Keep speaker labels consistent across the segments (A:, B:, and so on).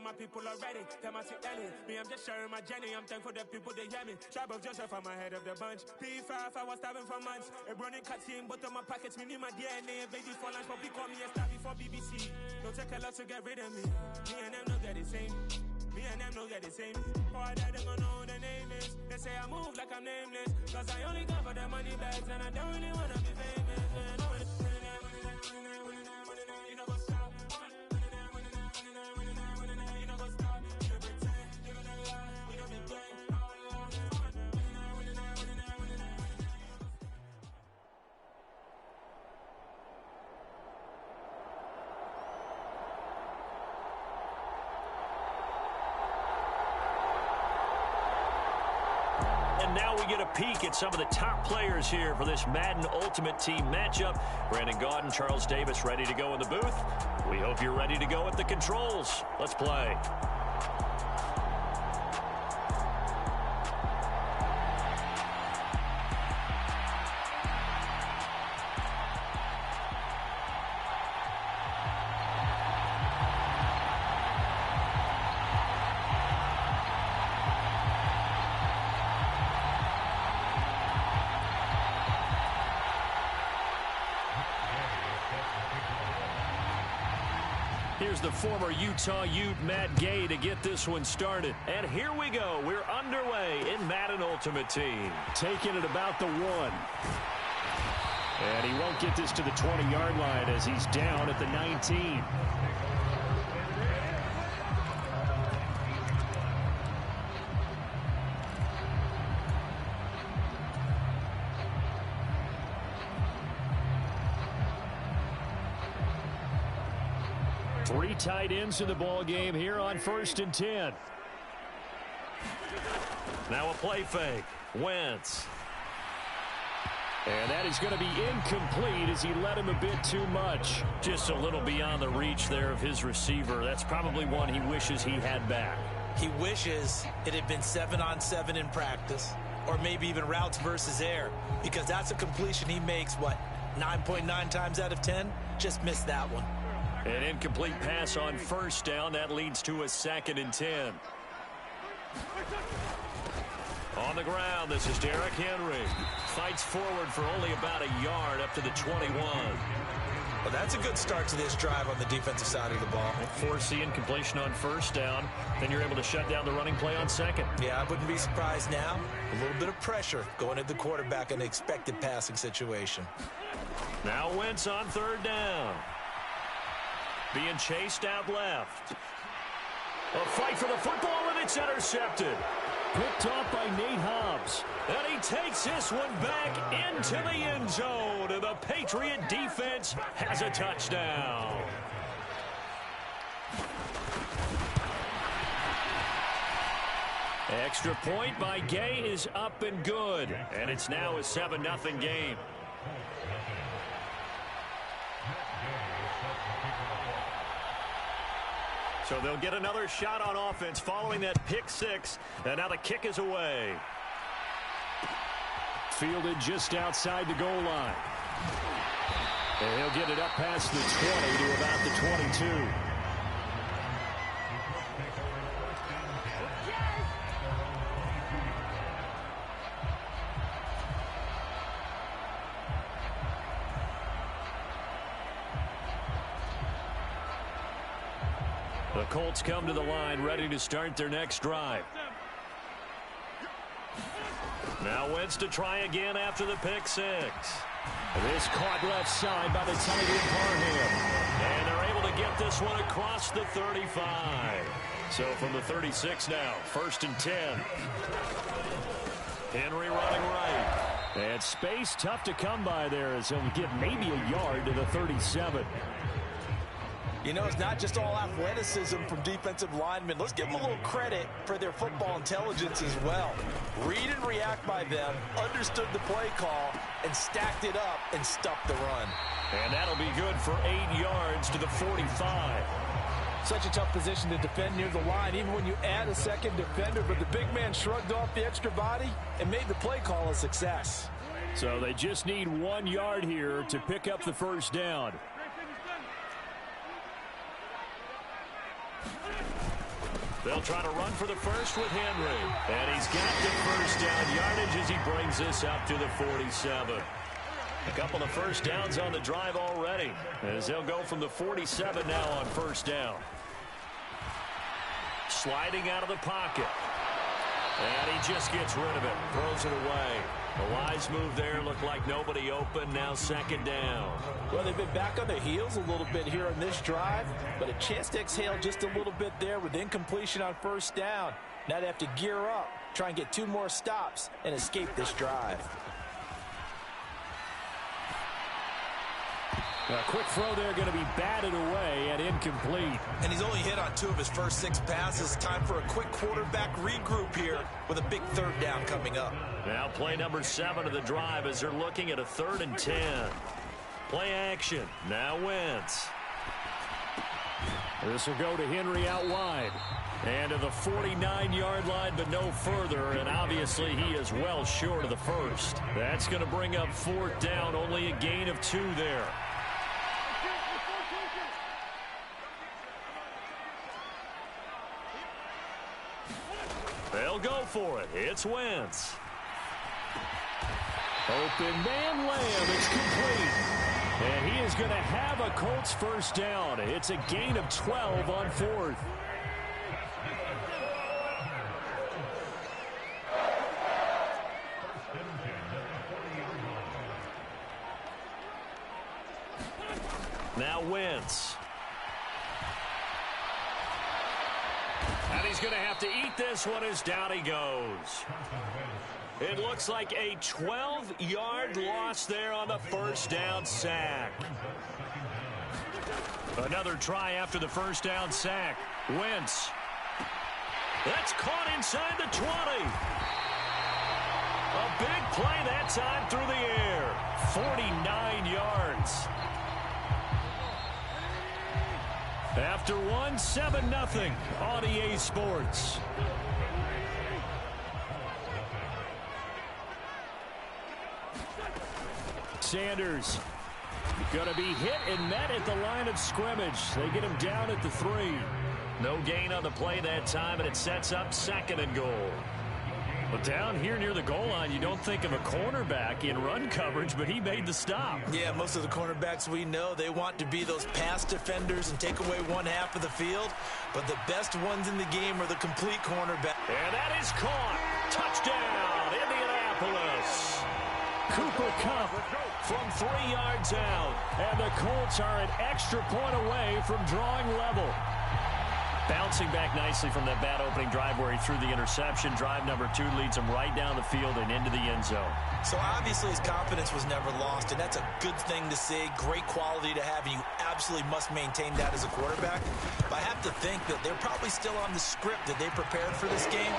A: of my people are ready. Tell my Ellie, me, I'm just sharing my journey. I'm thankful that people, they hear me. Sharp of Joseph, I'm ahead of the bunch. P5, I was starving for months. A running cutscene, but on my pockets, me need my DNA. Baby for lunch, probably call me a star before BBC. Don't take a lot to get rid of me. Me and them don't get the same. Me and them don't get the same. Boy, they don't know who the name is. They say I move like I'm nameless. Cause I only come for the money bags and I don't really wanna be famous. You know what's up? You know what's up? You pretend, you gonna lie, you don't be gang.
B: And now we get a peek at some of the top players here for this Madden Ultimate Team matchup. Brandon Gaudin, Charles Davis ready to go in the booth. We hope you're ready to go at the controls. Let's play. Here's the former Utah Ute, Matt Gay, to get this one started. And here we go. We're underway in Madden Ultimate Team. Taking it about the 1. And he won't get this to the 20-yard line as he's down at the 19. Three tight ends in the ball game here on 1st and 10. Now a play fake. Wentz. And that is going to be incomplete as he led him a bit too much. Just a little beyond the reach there of his receiver. That's probably one he wishes he had back.
C: He wishes it had been 7-on-7 in practice, or maybe even routes versus air, because that's a completion he makes, 9.9 times out of 10? Just missed that one.
B: An incomplete pass on 1st down. That leads to a 2nd and 10. On the ground, this is Derrick Henry. Fights forward for only about a yard up to the 21.
C: Well, that's a good start to this drive on the defensive side of the ball.
B: Force the incompletion on 1st down. Then you're able to shut down the running play on 2nd.
C: Yeah, I wouldn't be surprised now. A little bit of pressure going at the quarterback in an expected passing situation.
B: Now Wentz on 3rd down. Being chased out left. A fight for the football, and it's intercepted. Picked off by Nate Hobbs. And he takes this one back into the end zone. And the Patriot defense has a touchdown. Extra point by Gay is up and good. And it's now a 7-0 game. So they'll get another shot on offense following that pick 6. And now the kick is away. Fielded just outside the goal line. And he'll get it up past the 20 to about the 22. The Colts come to the line, ready to start their next drive. Now Wentz to try again after the pick 6. This caught left side by the tight end Parham. And they're able to get this one across the 35. So from the 36 now, 1st and 10. Henry running right. And space tough to come by there as he'll get maybe a yard to the 37.
C: You know, it's not just all athleticism from defensive linemen. Let's give them a little credit for their football intelligence as well. Read and react by them, understood the play call, and stacked it up and stuffed the run.
B: And that'll be good for 8 yards to the 45.
D: Such a tough position to defend near the line, even when you add a second defender. But the big man shrugged off the extra body and made the play call a success.
B: So they just need 1 yard here to pick up the 1st down. They'll try to run for the first with Henry. And he's got the first down yardage as he brings this up to the 47. A couple of first downs on the drive already, as they'll go from the 47 now on first down. Sliding out of the pocket. And he just gets rid of it, throws it away. A wise move there, looked like nobody open, now second down.
D: Well, they've been back on their heels a little bit here on this drive, but a chance to exhale just a little bit there with incompletion on first down. Now they have to gear up, try and get 2 more stops, and escape this drive.
B: A quick throw there going to be batted away and incomplete.
C: And he's only hit on 2 of his first 6 passes. Time for a quick quarterback regroup here with a big third down coming up.
B: Now play number 7 of the drive as they're looking at a 3rd and 10. Play action. Now Wentz. This will go to Henry out wide. And to the 49-yard line, but no further. And obviously he is well short of the first. That's going to bring up 4th down. Only a gain of 2 there. They'll go for it. It's Wentz. Open man, Lamb. It's complete. And he is going to have a Colts first down. It's a gain of 12 on 4th. Now Wentz. And he's going to have to eat this one as down he goes. It looks like a 12-yard loss there on the first down sack. Another try after the first down sack. Wentz. That's caught inside the 20. A big play that time through the air. 49 yards. After 7-0 on EA Sports. Sanders going to be hit and met at the line of scrimmage. They get him down at the 3. No gain on the play that time, and it sets up 2nd and goal. But down here near the goal line, you don't think of a cornerback in run coverage, but he made the stop.
C: Yeah, most of the cornerbacks we know, they want to be those pass defenders and take away 1/2 of the field. But the best ones in the game are the complete cornerback.
B: And that is caught. Touchdown, Indianapolis. Cooper Kupp from 3 yards out. And the Colts are an extra point away from drawing level. Bouncing back nicely from that bad opening drive where he threw the interception. Drive number 2 leads him right down the field and into the end zone.
C: So obviously his confidence was never lost, and that's a good thing to see. Great quality to have, and you absolutely must maintain that as a quarterback. But I have to think that they're probably still on the script that they prepared for this game.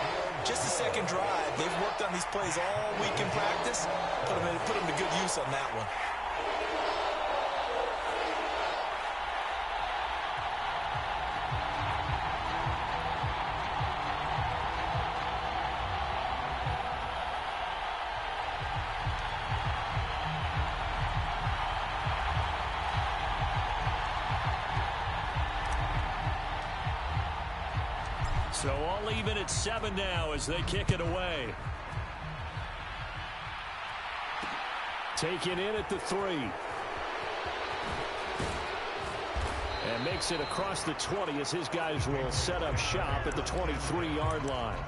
C: Just the second drive. They've worked on these plays all week in practice. Put them to good use on that one.
B: So all even at 7 now as they kick it away. Taken in at the 3. And makes it across the 20 as his guys will set up shop at the 23-yard line.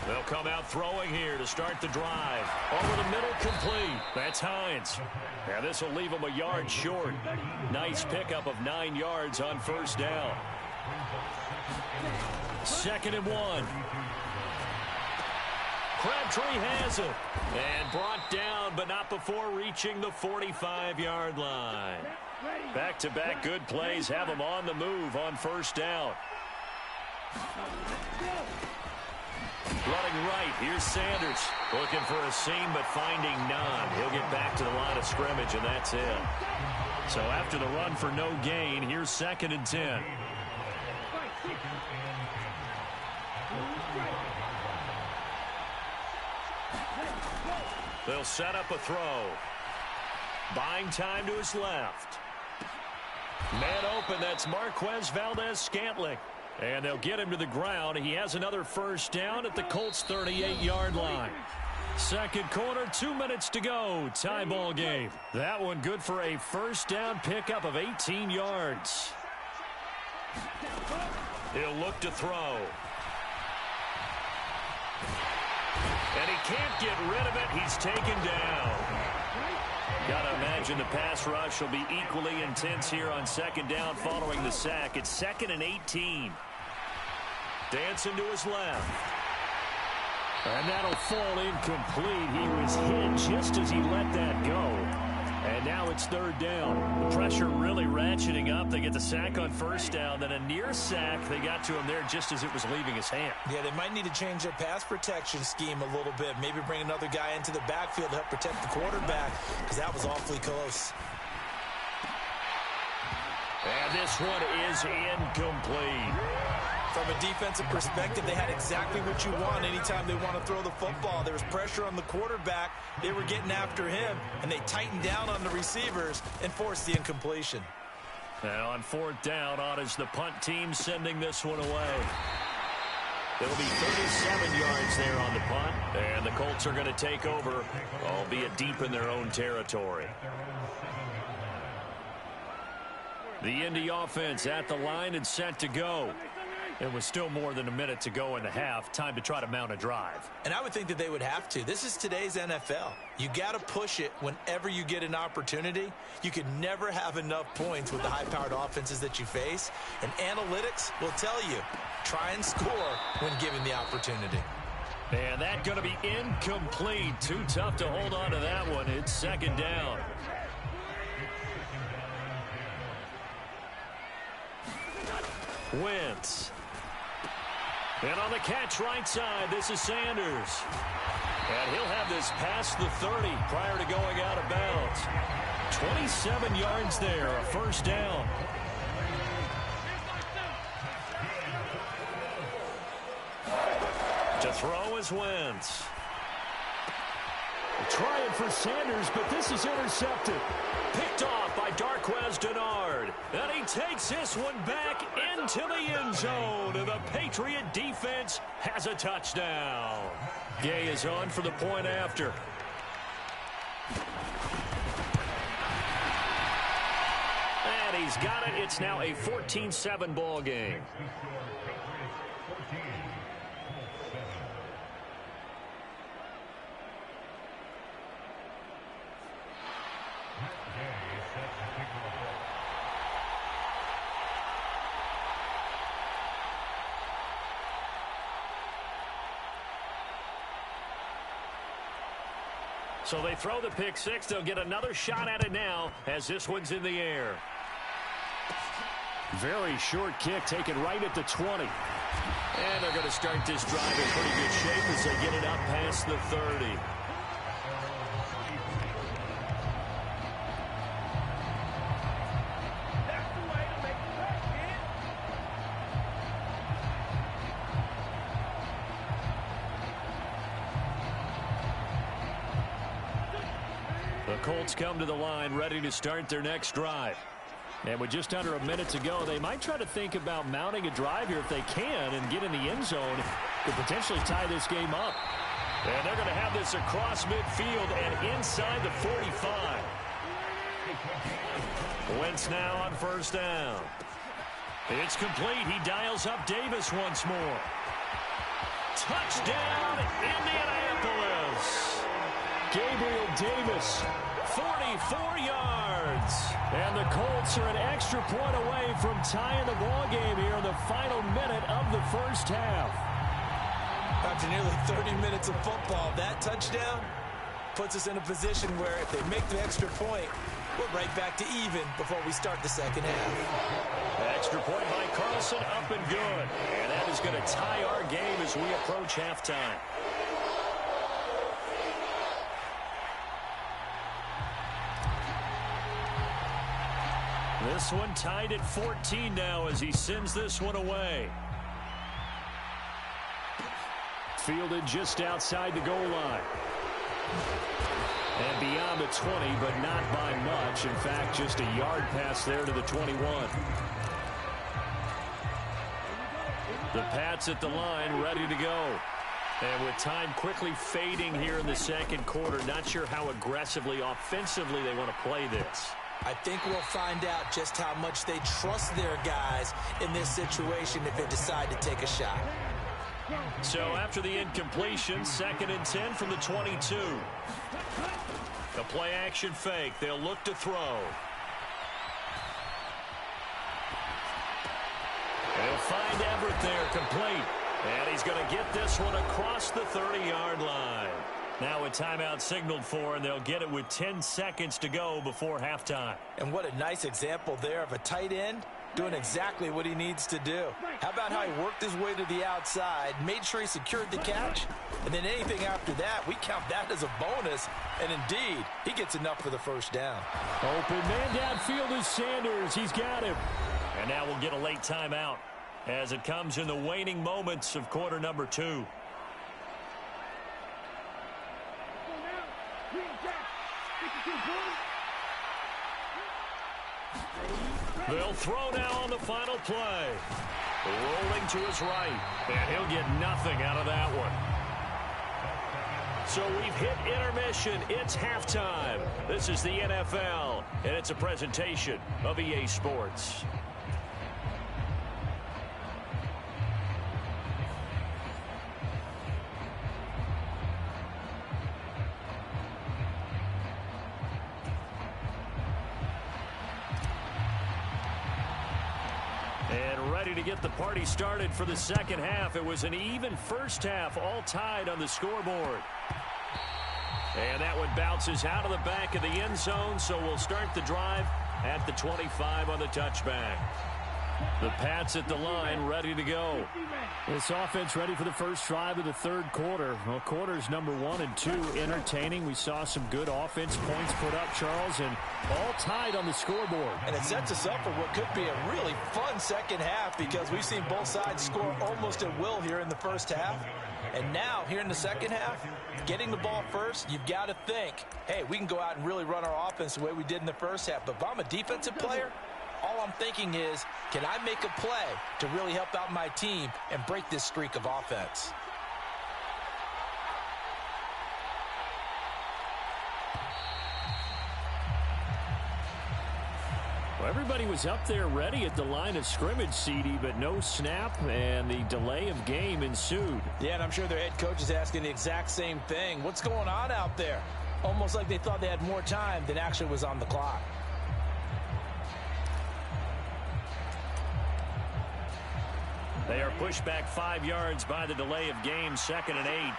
B: They'll come out throwing here to start the drive. Over the middle, complete. That's Hines. Now this will leave him a yard short. Nice pickup of 9 yards on first down. 2nd and 1. Crabtree has it. And brought down, but not before reaching the 45-yard line. Back-to-back good plays have him on the move on first down. Running right, here's Sanders. Looking for a seam, but finding none. He'll get back to the line of scrimmage, and that's it. So after the run for no gain, here's 2nd and 10. They'll set up a throw. Buying time to his left. Man open, that's Marquez Valdez-Scantling. And they'll get him to the ground. He has another first down at the Colts' 38-yard line. Second quarter, 2 minutes to go. Tie ball game. That one good for a first down pickup of 18 yards. He'll look to throw. And he can't get rid of it. He's taken down. Got to imagine the pass rush will be equally intense here on 2nd down following the sack. It's 2nd and 18. Dancing to his left. And that'll fall incomplete. He was hit just as he let that go. And now it's 3rd down. The pressure really ratcheting up. They get the sack on first down. Then a near sack. They got to him there just as it was leaving his hand.
D: Yeah, they might need to change their pass protection scheme a little bit. Maybe bring another guy into the backfield to help protect the quarterback, because that was awfully close.
B: And this one is incomplete.
D: From a defensive perspective, they had exactly what you want anytime they want to throw the football. There was pressure on the quarterback. They were getting after him, and they tightened down on the receivers and forced the incompletion.
B: Now on 4th down, on is the punt team sending this one away. There'll be 37 yards there on the punt, and the Colts are going to take over, albeit deep in their own territory. The Indy offense at the line and set to go. It was still more than a minute to go in the half. Time to try to mount a drive.
D: And I would think that they would have to. This is today's NFL. You got to push it whenever you get an opportunity. You can never have enough points with the high-powered offenses that you face. And analytics will tell you, try and score when given the opportunity.
B: And that's going to be incomplete. Too tough to hold on to that one. It's 2nd down. Wentz. And on the catch right side, this is Sanders. And he'll have this past the 30 prior to going out of bounds. 27 yards there, a first down. To throw is Wentz. Trying for Sanders, but this is intercepted. Picked off by Darquez Denard. And he takes this one back into the end zone. And the Patriot defense has a touchdown. Gay is on for the point after. And he's got it. It's now a 14-7 ball game. So they throw the pick six. They'll get another shot at it now as this one's in the air. Very short kick taken right at the 20. And they're going to start this drive in pretty good shape as they get it up past the 30. The Colts come to the line ready to start their next drive. And with just under a minute to go, they might try to think about mounting a drive here if they can and get in the end zone to potentially tie this game up. And they're going to have this across midfield and inside the 45. Wentz now on first down. It's complete. He dials up Davis once more. Touchdown, Indianapolis. Gabriel Davis, 44 yards. And the Colts are an extra point away from tying the ball game here in the final minute of the first half.
D: After nearly 30 minutes of football, that touchdown puts us in a position where if they make the extra point, we're right back to even before we start the second half.
B: Extra point by Carlson, up and good. And that that is going to tie our game as we approach halftime. This one tied at 14 now as he sends this one away. Fielded just outside the goal line. And beyond the 20, but not by much. In fact, just a yard pass there to the 21. The Pats at the line, ready to go. And with time quickly fading here in the second quarter, not sure how aggressively, offensively they want to play this.
D: I think we'll find out just how much they trust their guys in this situation if they decide to take a shot.
B: So after the incompletion, 2nd and 10 from the 22. A play action fake. They'll look to throw. They'll find Everett there, complete. And he's going to get this one across the 30-yard line. Now a timeout signaled for, and they'll get it with 10 seconds to go before halftime.
D: And what a nice example there of a tight end doing exactly what he needs to do. How about how he worked his way to the outside, made sure he secured the catch, and then anything after that, we count that as a bonus. And indeed, he gets enough for the first down.
B: Open man downfield is Sanders. He's got him. And now we'll get a late timeout as it comes in the waning moments of quarter number 2. They'll throw now on the final play. Rolling to his right, and he'll get nothing out of that one. So we've hit intermission. It's halftime. This is the NFL, and it's a presentation of EA Sports. To get the party started for the second half. It was an even first half, all tied on the scoreboard. And that one bounces out of the back of the end zone, so we'll start the drive at the 25 on the touchback. The Pats at the line, ready to go. This offense ready for the first drive of the third quarter. Well, quarters number 1 and 2 entertaining. We saw some good offense points put up, Charles, and all tied on the scoreboard.
D: And it sets us up for what could be a really fun second half because we've seen both sides score almost at will here in the first half. And now, here in the second half, getting the ball first, you've got to think, hey, we can go out and really run our offense the way we did in the first half. But if I'm a defensive player, all I'm thinking is, can I make a play to really help out my team and break this streak of offense?
B: Well, everybody was up there ready at the line of scrimmage, CD, but no snap, and the delay of game ensued.
D: Yeah, and I'm sure their head coach is asking the exact same thing. What's going on out there? Almost like they thought they had more time than actually was on the clock.
B: They are pushed back 5 yards by the delay of game, 2nd and 8.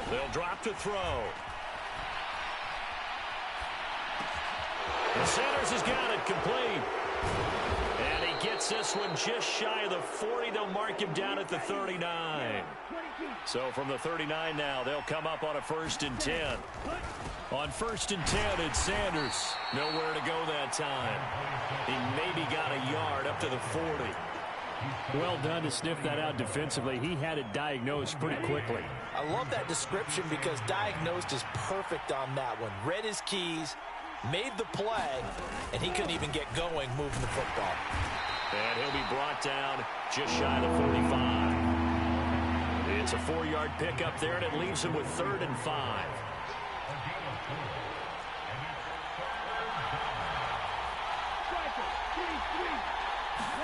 B: They'll drop to throw. And Sanders has got it complete. And he gets this one just shy of the 40. They'll mark him down at the 39. So from the 39 now, they'll come up on a 1st and 10. On 1st and 10, it's Sanders. Nowhere to go that time. He maybe got a yard up to the 40. Well done to sniff that out defensively. He had it diagnosed pretty quickly.
D: I love that description because diagnosed is perfect on that one. Read his keys, made the play, and he couldn't even get going moving the football.
B: And he'll be brought down just shy of the 45. It's a 4-yard pickup there, and it leaves him with 3rd and 5.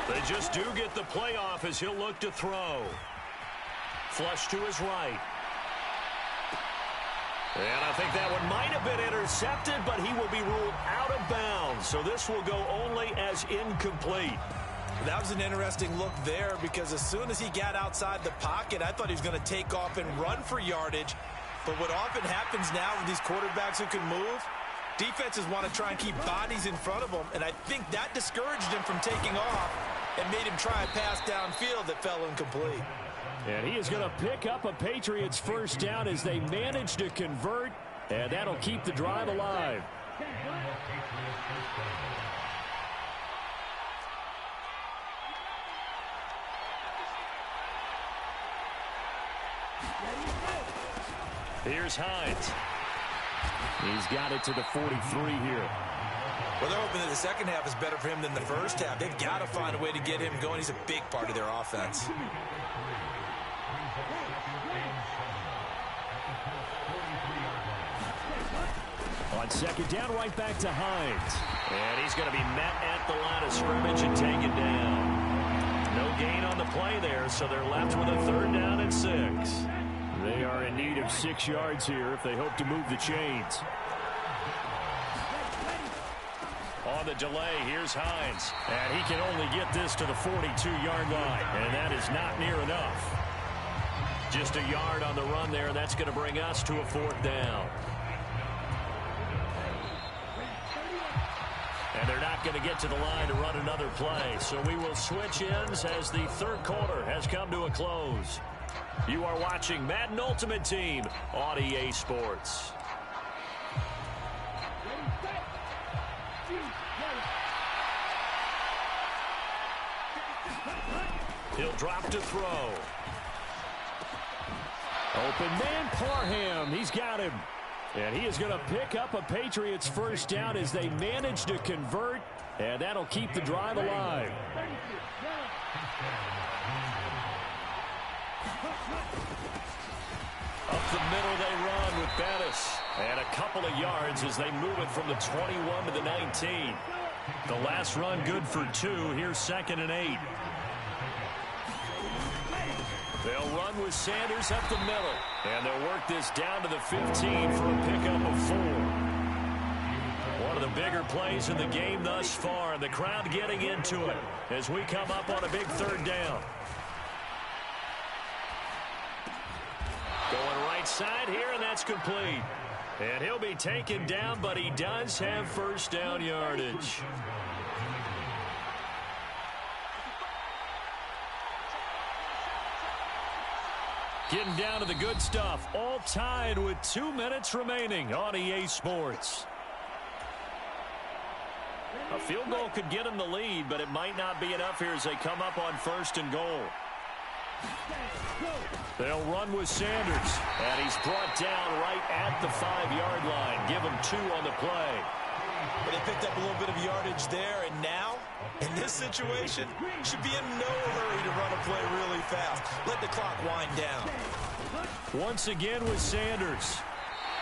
B: They just do get the play off as he'll look to throw. Flush to his right. And I think that one might have been intercepted, but he will be ruled out of bounds. So this will go only as incomplete.
D: That was an interesting look there because as soon as he got outside the pocket, I thought he was going to take off and run for yardage. But what often happens now with these quarterbacks who can move,
C: Defenses want to try and keep bodies in front of them, and I think that discouraged him from taking off and made him try a pass downfield that fell incomplete.
B: And he is going to pick up a Patriots first down as they manage to convert, and that'll keep the drive alive. Here's Hines. He's got it to the 43 here.
C: Well, they're hoping that the second half is better for him than the first half. They've got to find a way to get him going. He's a big part of their offense.
B: On second down, right back to Hines. And he's going to be met at the line of scrimmage and taken down. No gain on the play there, so they're left with a 3rd down and 6. They are in need of 6 yards here if they hope to move the chains. On the delay, here's Hines. And he can only get this to the 42-yard line, and that is not near enough. Just a yard on the run there, and that's going to bring us to a 4th down. And they're not going to get to the line to run another play, so we will switch ends as the 3rd quarter has come to a close. You are watching Madden Ultimate Team on EA Sports. He'll drop to throw. Open man, Parham. He's got him. And he is going to pick up a Patriots first down as they manage to convert, and that'll keep the drive alive. Up the middle they run with Bettis. And a couple of yards as they move it from the 21 to the 19. The last run good for 2. Here's 2nd and 8. They'll run with Sanders up the middle. And they'll work this down to the 15 for a pickup of 4. One of the bigger plays in the game thus far. And the crowd getting into it as we come up on a big 3rd down. Going right side here, and that's complete. And he'll be taken down, but he does have first down yardage. Getting down to the good stuff. All tied with 2 minutes remaining on EA Sports. A field goal could get him the lead, but it might not be enough here as they come up on 1st and goal. They'll run with Sanders, and he's brought down right at the 5-yard line. Give him 2 on the play.
C: But they picked up a little bit of yardage there, and now, in this situation, should be in no hurry to run a play really fast. Let the clock wind down.
B: Once again with Sanders.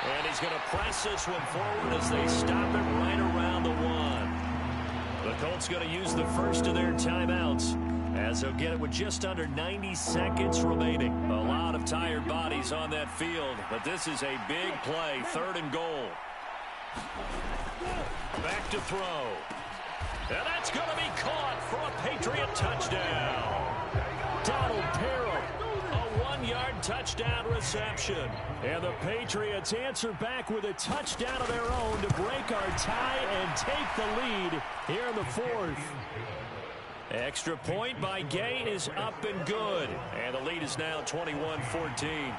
B: And he's going to press this one forward as they stop it right around the 1. The Colts going to use the first of their timeouts, as they'll get it with just under 90 seconds remaining. A lot of tired bodies on that field, but this is a big play. 3rd and goal. Back to throw. And that's going to be caught for a Patriot touchdown. Donald Parham, a 1-yard touchdown reception. And the Patriots answer back with a touchdown of their own to break our tie and take the lead here in the 4th. Extra point by Gay is up and good. And the lead is now 21-14.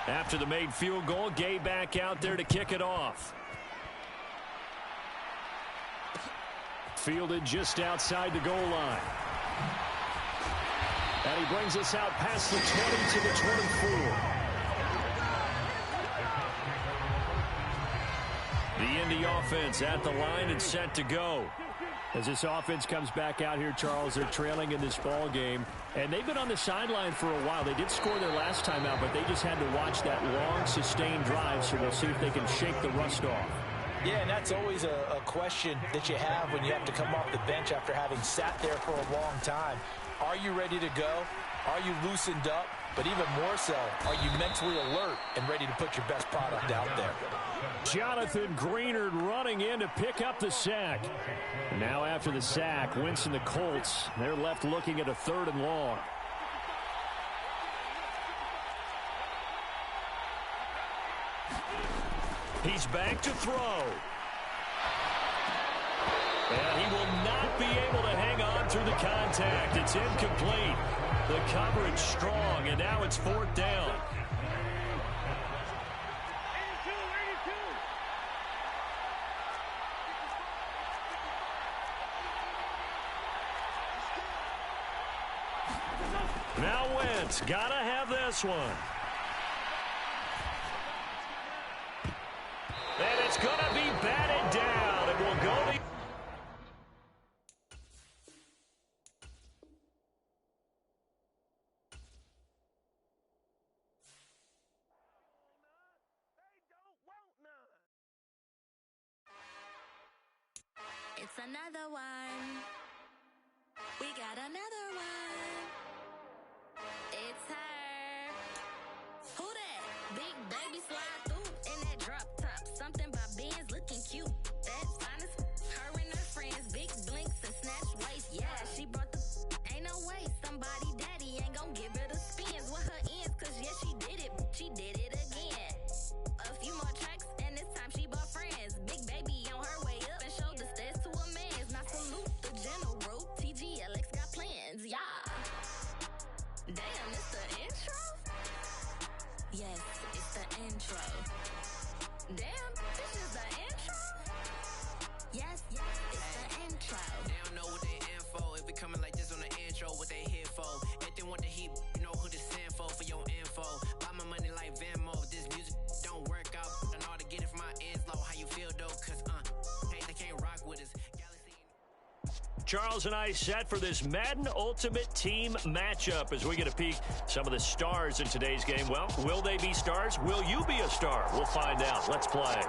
B: After the made field goal, Gay back out there to kick it off. Fielded just outside the goal line. And he brings us out past the 20 to the 24. The Indy offense at the line and set to go. As this offense comes back out here, Charles, they're trailing in this ball game. And they've been on the sideline for a while. They did score their last time out, but they just had to watch that long, sustained drive, so we'll see if they can shake the rust off.
D: Yeah, and that's always a question that you have when you have to come off the bench after having sat there for a long time. Are you ready to go? Are you loosened up? But even more so, are you mentally alert and ready to put your best product out there?
B: Jonathan Greenard running in to pick up the sack. Now after the sack, Wentz and the Colts, they're left looking at a 3rd and long. He's back to throw. And he will not be able to hang on through the contact. It's incomplete. The coverage strong, and now it's 4th down. Now Wentz, gotta have this one. And it's gonna be batted down. It will go to...
E: It's another one. We got another one. It's her. Who that? Big baby slide through in that drop top. Something by Benz looking cute. That's finest. Her and her friends, big blinks and snatch waist. Yeah, she brought the... Ain't no way somebody daddy ain't gon' give her the spins with her ends. Cause yeah, she did it. She did it again. A few more tracks and this time she bought friends. Big baby on her way up and showed the stairs to a man's. Now salute the general. TGLX got plans, yeah. Damn, it's the intro? Yes, it's the intro. Damn, this is the intro? Yes, it's the intro.
F: They don't know what they info. If it coming like this on the intro, what they here for? If they want the heat, you know who to send for your info. Buy my money like Venmo. If this music don't work out, and all to get it from my ends low. How you feel though? Cause hey, they can't rock with us.
B: Charles and I set for this Madden Ultimate Team matchup as we get a peek some of the stars in today's game. Well, will they be stars? Will you be a star? We'll find out. Let's play.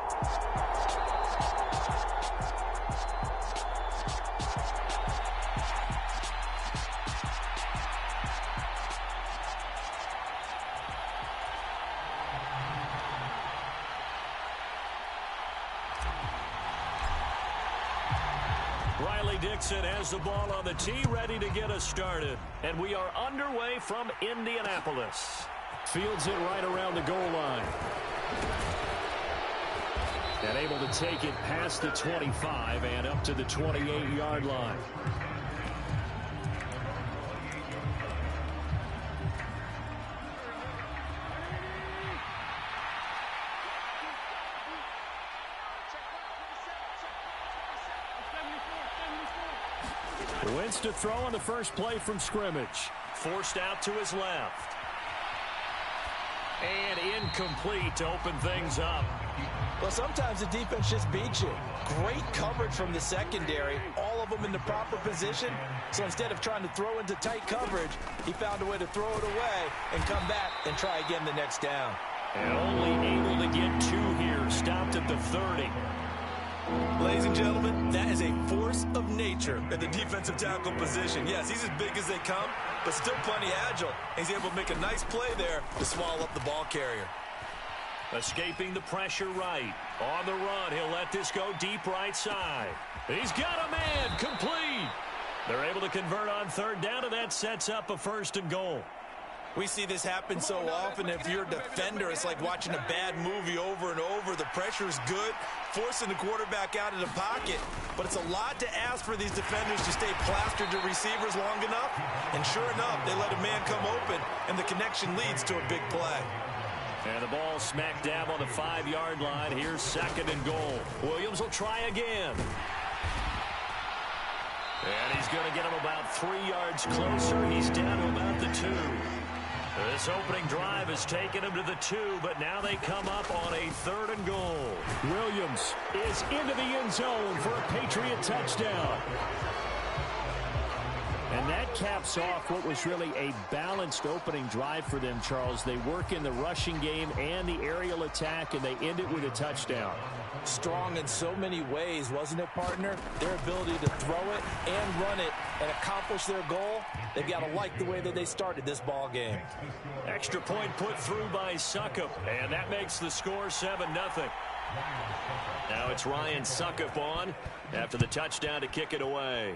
B: Dixon has the ball on the tee, ready to get us started. And we are underway from Indianapolis. Fields it right around the goal line. And able to take it past the 25 and up to the 28-yard line. Wentz to throw on the first play from scrimmage. Forced out to his left. And incomplete to open things up.
C: Well, sometimes the defense just beats you. Great coverage from the secondary. All of them in the proper position. So instead of trying to throw into tight coverage, he found a way to throw it away and come back and try again the next down.
B: And only able to get 2 here. Stopped at the 30.
C: Ladies and gentlemen, that is a force of nature at the defensive tackle position. Yes, he's as big as they come, but still plenty agile. He's able to make a nice play there to swallow up the ball carrier.
B: Escaping the pressure right. On the run, he'll let this go deep right side. He's got a man, complete. They're able to convert on 3rd down, and that sets up a 1st and goal.
C: We see this happen so often. If you're a defender, it's like watching a bad movie over and over. The pressure is good, forcing the quarterback out of the pocket. But it's a lot to ask for these defenders to stay plastered to receivers long enough. And sure enough, they let a man come open, and the connection leads to a big play.
B: And the ball smack dab on the 5-yard line. Here's 2nd and goal. Williams will try again. And he's going to get him about 3 yards closer. He's down to about the 2. This opening drive has taken him to the 2, but now they come up on a 3rd and goal. Williams is into the end zone for a Patriot touchdown.
G: And that caps off what was really a balanced opening drive for them, Charles. They work in the rushing game and the aerial attack, and they end it with a touchdown.
C: Strong in so many ways, wasn't it, partner? Their ability to throw it and run it and accomplish their goal, they've got to like the way that they started this ball game.
B: Extra point put through by Suckup, and that makes the score 7-0. Now it's Ryan Suckup on after the touchdown to kick it away.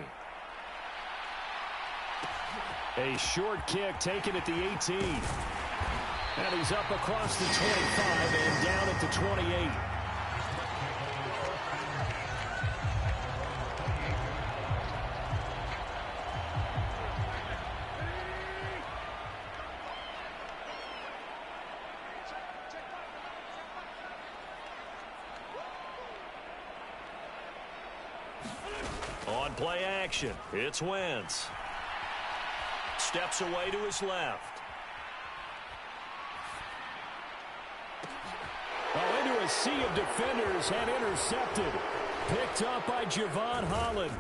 G: A short kick taken at the 18. And he's up across the 25 and down at the 28.
B: On play action, it's Wentz. Steps away to his left.
G: Into a sea of defenders and intercepted. Picked up by Javon Holland.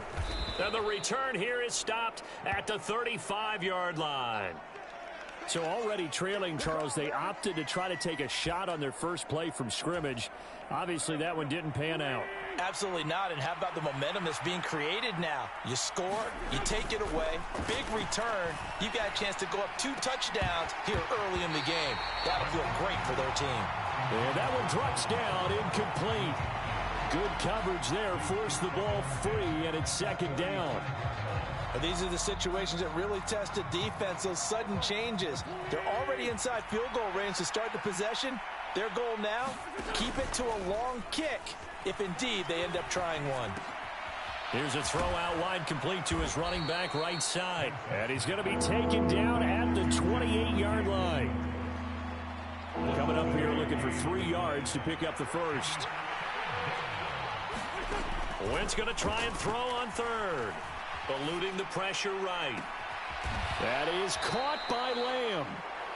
B: And the return here is stopped at the 35-yard line.
G: So already trailing, Charles, they opted to try to take a shot on their first play from scrimmage. Obviously, that one didn't pan out.
C: Absolutely not. And how about the momentum that's being created now? You score, you take it away, big return. You've got a chance to go up 2 touchdowns here early in the game. That'll feel great for their team.
G: And that one drops down, incomplete. Good coverage there, forced the ball free, and it's second down.
C: These are the situations that really test the defense, those sudden changes. They're already inside field goal range to start the possession. Their goal now, keep it to a long kick, if indeed they end up trying one.
G: Here's a throw out wide, complete to his running back right side. And he's going to be taken down at the 28-yard line. Coming up here looking for 3 yards to pick up the first.
B: Wentz going to try and throw on third. Eluding the pressure right.
G: That is caught by Lamb.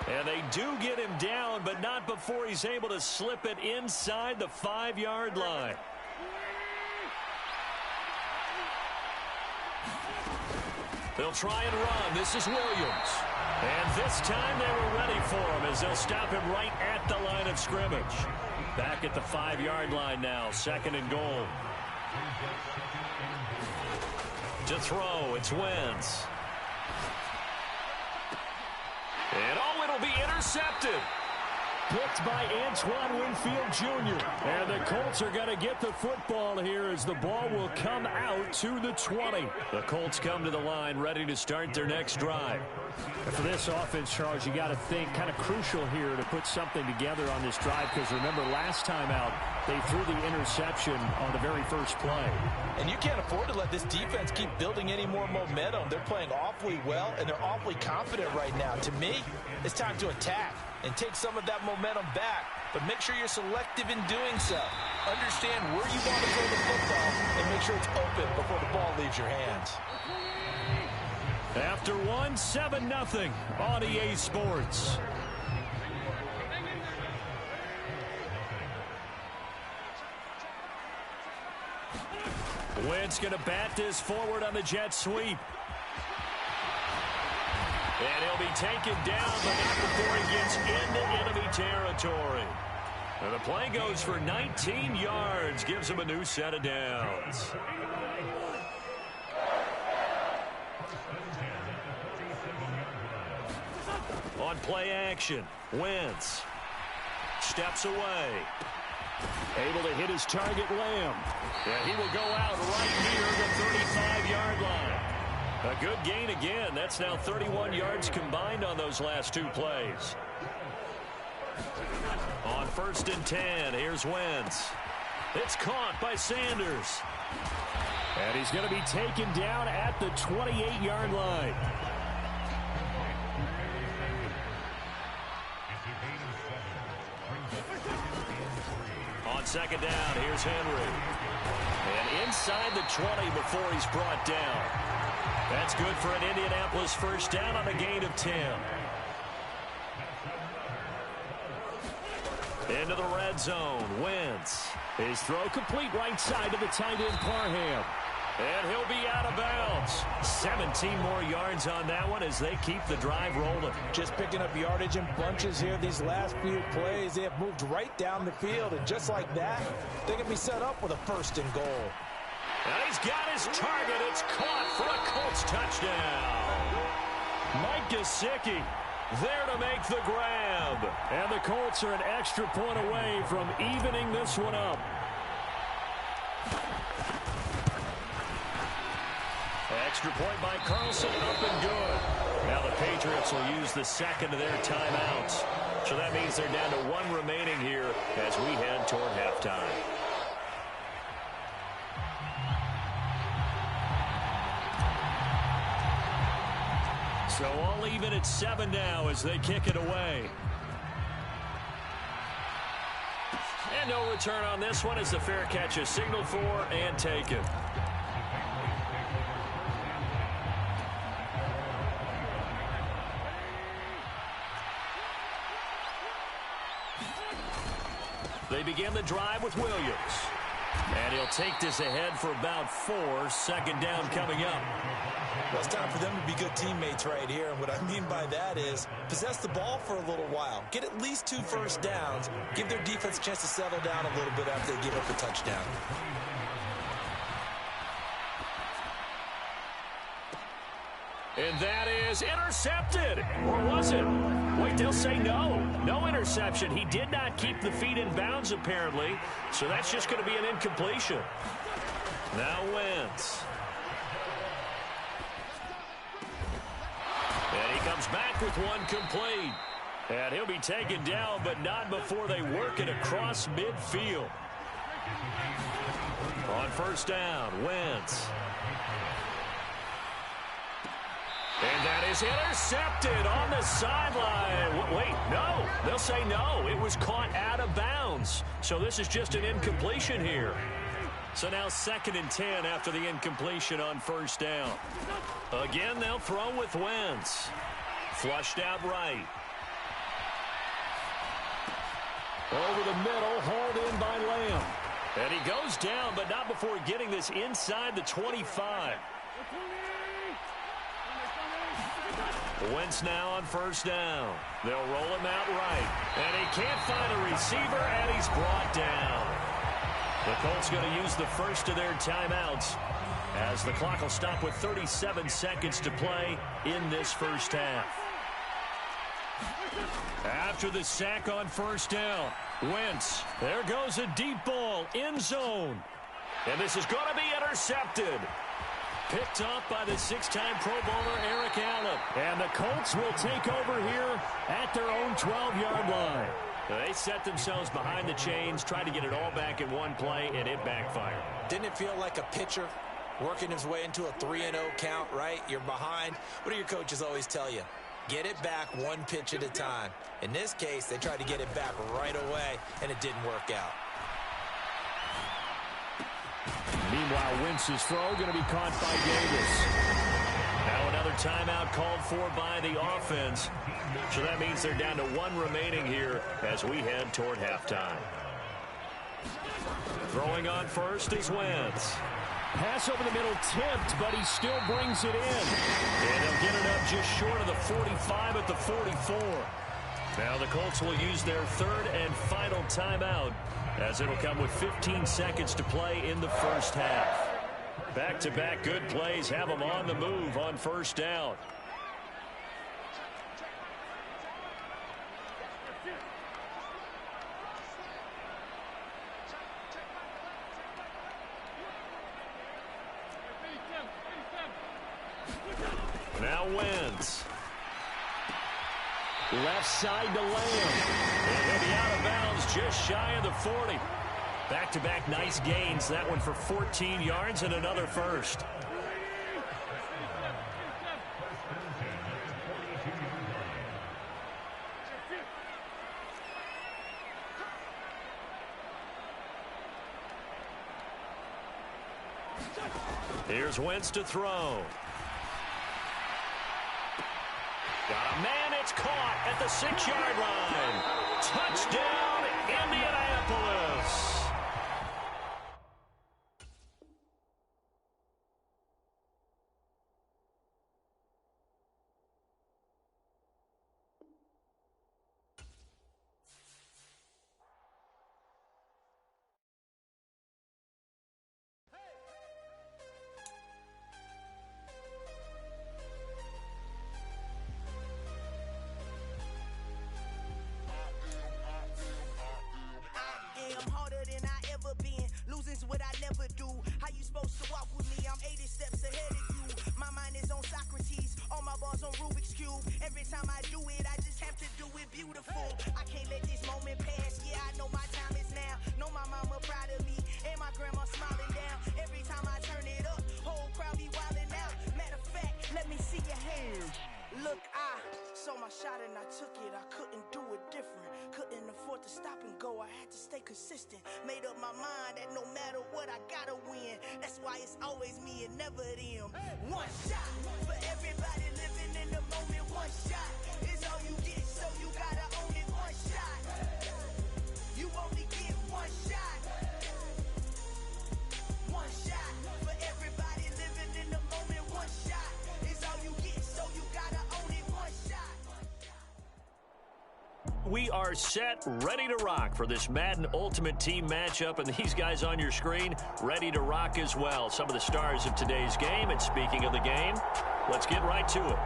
B: And they do get him down, but not before he's able to slip it inside the 5-yard line. They'll try and run. This is Williams. And this time they were ready for him as they'll stop him right at the line of scrimmage. Back at the 5-yard line now, second and goal. To throw, it's Wentz. And it'll be intercepted.
G: Picked by Antoine Winfield Jr. And the Colts are going to get the football here as the ball will come out to the 20.
B: The Colts come to the line ready to start their next drive.
G: And for this offense, Charles, you got to think kind of crucial here to put something together on this drive, because remember last time out they threw the interception on the very first play.
C: And you can't afford to let this defense keep building any more momentum. They're playing awfully well, and they're awfully confident right now. To me, it's time to attack and take some of that momentum back. But make sure you're selective in doing so. Understand where you want to throw the football and make sure it's open before the ball leaves your hands.
B: After 7-0 on EA Sports. Wentz going to bat this forward on the jet sweep. And he'll be taken down, but not before he gets into enemy territory. And the play goes for 19 yards, gives him a new set of downs. On play action, Wentz steps away.
G: Able to hit his target, Lamb.
B: And he will go out right near the 35-yard line. A good gain again. That's now 31 yards combined on those last 2 plays. On 1st and 10, here's Wentz. It's caught by Sanders.
G: And he's going to be taken down at the 28-yard line.
B: On 2nd down, here's Henry. And inside the 20 before he's brought down. That's good for an Indianapolis first down on a gain of 10. Into the red zone, Wentz.
G: His throw complete right side to the tight end, Parham.
B: And he'll be out of bounds. 17 more yards on that one as they keep the drive rolling.
C: Just picking up yardage in bunches here these last few plays. They have moved right down the field, and just like that, they can be set up with a 1st and goal.
B: And he's got his target. It's caught for a Colts touchdown. Mike Gesicki there to make the grab.
G: And the Colts are an extra point away from evening this one up.
B: Extra point by Carlson, up and good. Now the Patriots will use the second of their timeouts. So that means they're down to 1 remaining here as we head toward halftime. So all even at 7 now as they kick it away. And no return on this one as the fair catch is signaled for and taken.
G: They begin the drive with Williams. And he'll take this ahead for about 4. Second down coming up.
C: Well, it's time for them to be good teammates right here. And what I mean by that is possess the ball for a little while. Get at least 2 first downs. Give their defense a chance to settle down a little bit after they give up a touchdown.
G: And that is intercepted. Or was it? Wait, they'll say no. No interception. He did not keep the feet in bounds, apparently. So that's just going to be an incompletion. Now Wentz. And he comes back with one complete. And he'll be taken down, but not before they work it across midfield. On first down, Wentz. And that is intercepted on the sideline. Wait, no. They'll say no. It was caught out of bounds. So this is just an incompletion here. So now 2nd and 10 after the incompletion on first down. Again, they'll throw with Wentz. Flushed out right. Over the middle, hauled in by Lamb. And he goes down, but not before getting this inside the 25. Wentz now on first down. They'll roll him out right. And he can't find a receiver, and he's brought down. The Colts going to use the first of their timeouts as the clock will stop with 37 seconds to play in this first half. After the sack on first down, Wentz. There goes a deep ball, end zone. And this is going to be intercepted. Picked up by the 6-time Pro Bowler Eric Allen. And the Colts will take over here at their own 12-yard line. They set themselves behind the chains, tried to get it all back in one play, and it backfired.
C: Didn't it feel like a pitcher working his way into a 3-0 count, right? You're behind. What do your coaches always tell you? Get it back one pitch at a time. In this case, they tried to get it back right away, and it didn't work out.
G: Meanwhile, Wentz's throw going to be caught by Davis. Now another timeout called for by the offense. So that means they're down to 1 remaining here as we head toward halftime. Throwing on first is Wentz. Pass over the middle tipped, but he still brings it in. And he'll get it up just short of the 45 at the 44. Now the Colts will use their 3rd and final timeout as it'll come with 15 seconds to play in the first half. Back-to-back good plays have them on the move on first down. Now Wentz. Left side to Lamb. And he'll be out of bounds just shy of the 40. Back-to-back nice gains. That one for 14 yards and another first. Here's Wentz to throw. Got a man, it's caught at the 6-yard line. Touchdown, Indianapolis.
H: What I never do. How you supposed to walk with me? I'm 80 steps ahead of you. My mind is on Socrates, all my bars on Rubik's Cube. Every time I do it, I just have to do it beautiful. I can't let this moment pass. Yeah, I know my time is now. Know my mama proud of me, and my grandma smiling down. Every time I turn it up, whole crowd be wilding out. Matter of fact, let me see your hands. Look, I saw my shot and I took it. I couldn't do it different. Couldn't afford to stop and go. I had to stay consistent. Made up my mind that no matter what, I gotta win. That's why it's always me and never them. One shot for everybody living in the moment. One shot is all you get, so you gotta own it. One shot. You only get
B: we are set, ready to rock for this Madden Ultimate Team matchup, and these guys on your screen ready to rock as well. Some of the stars of today's game, and speaking of the game, let's get right to it.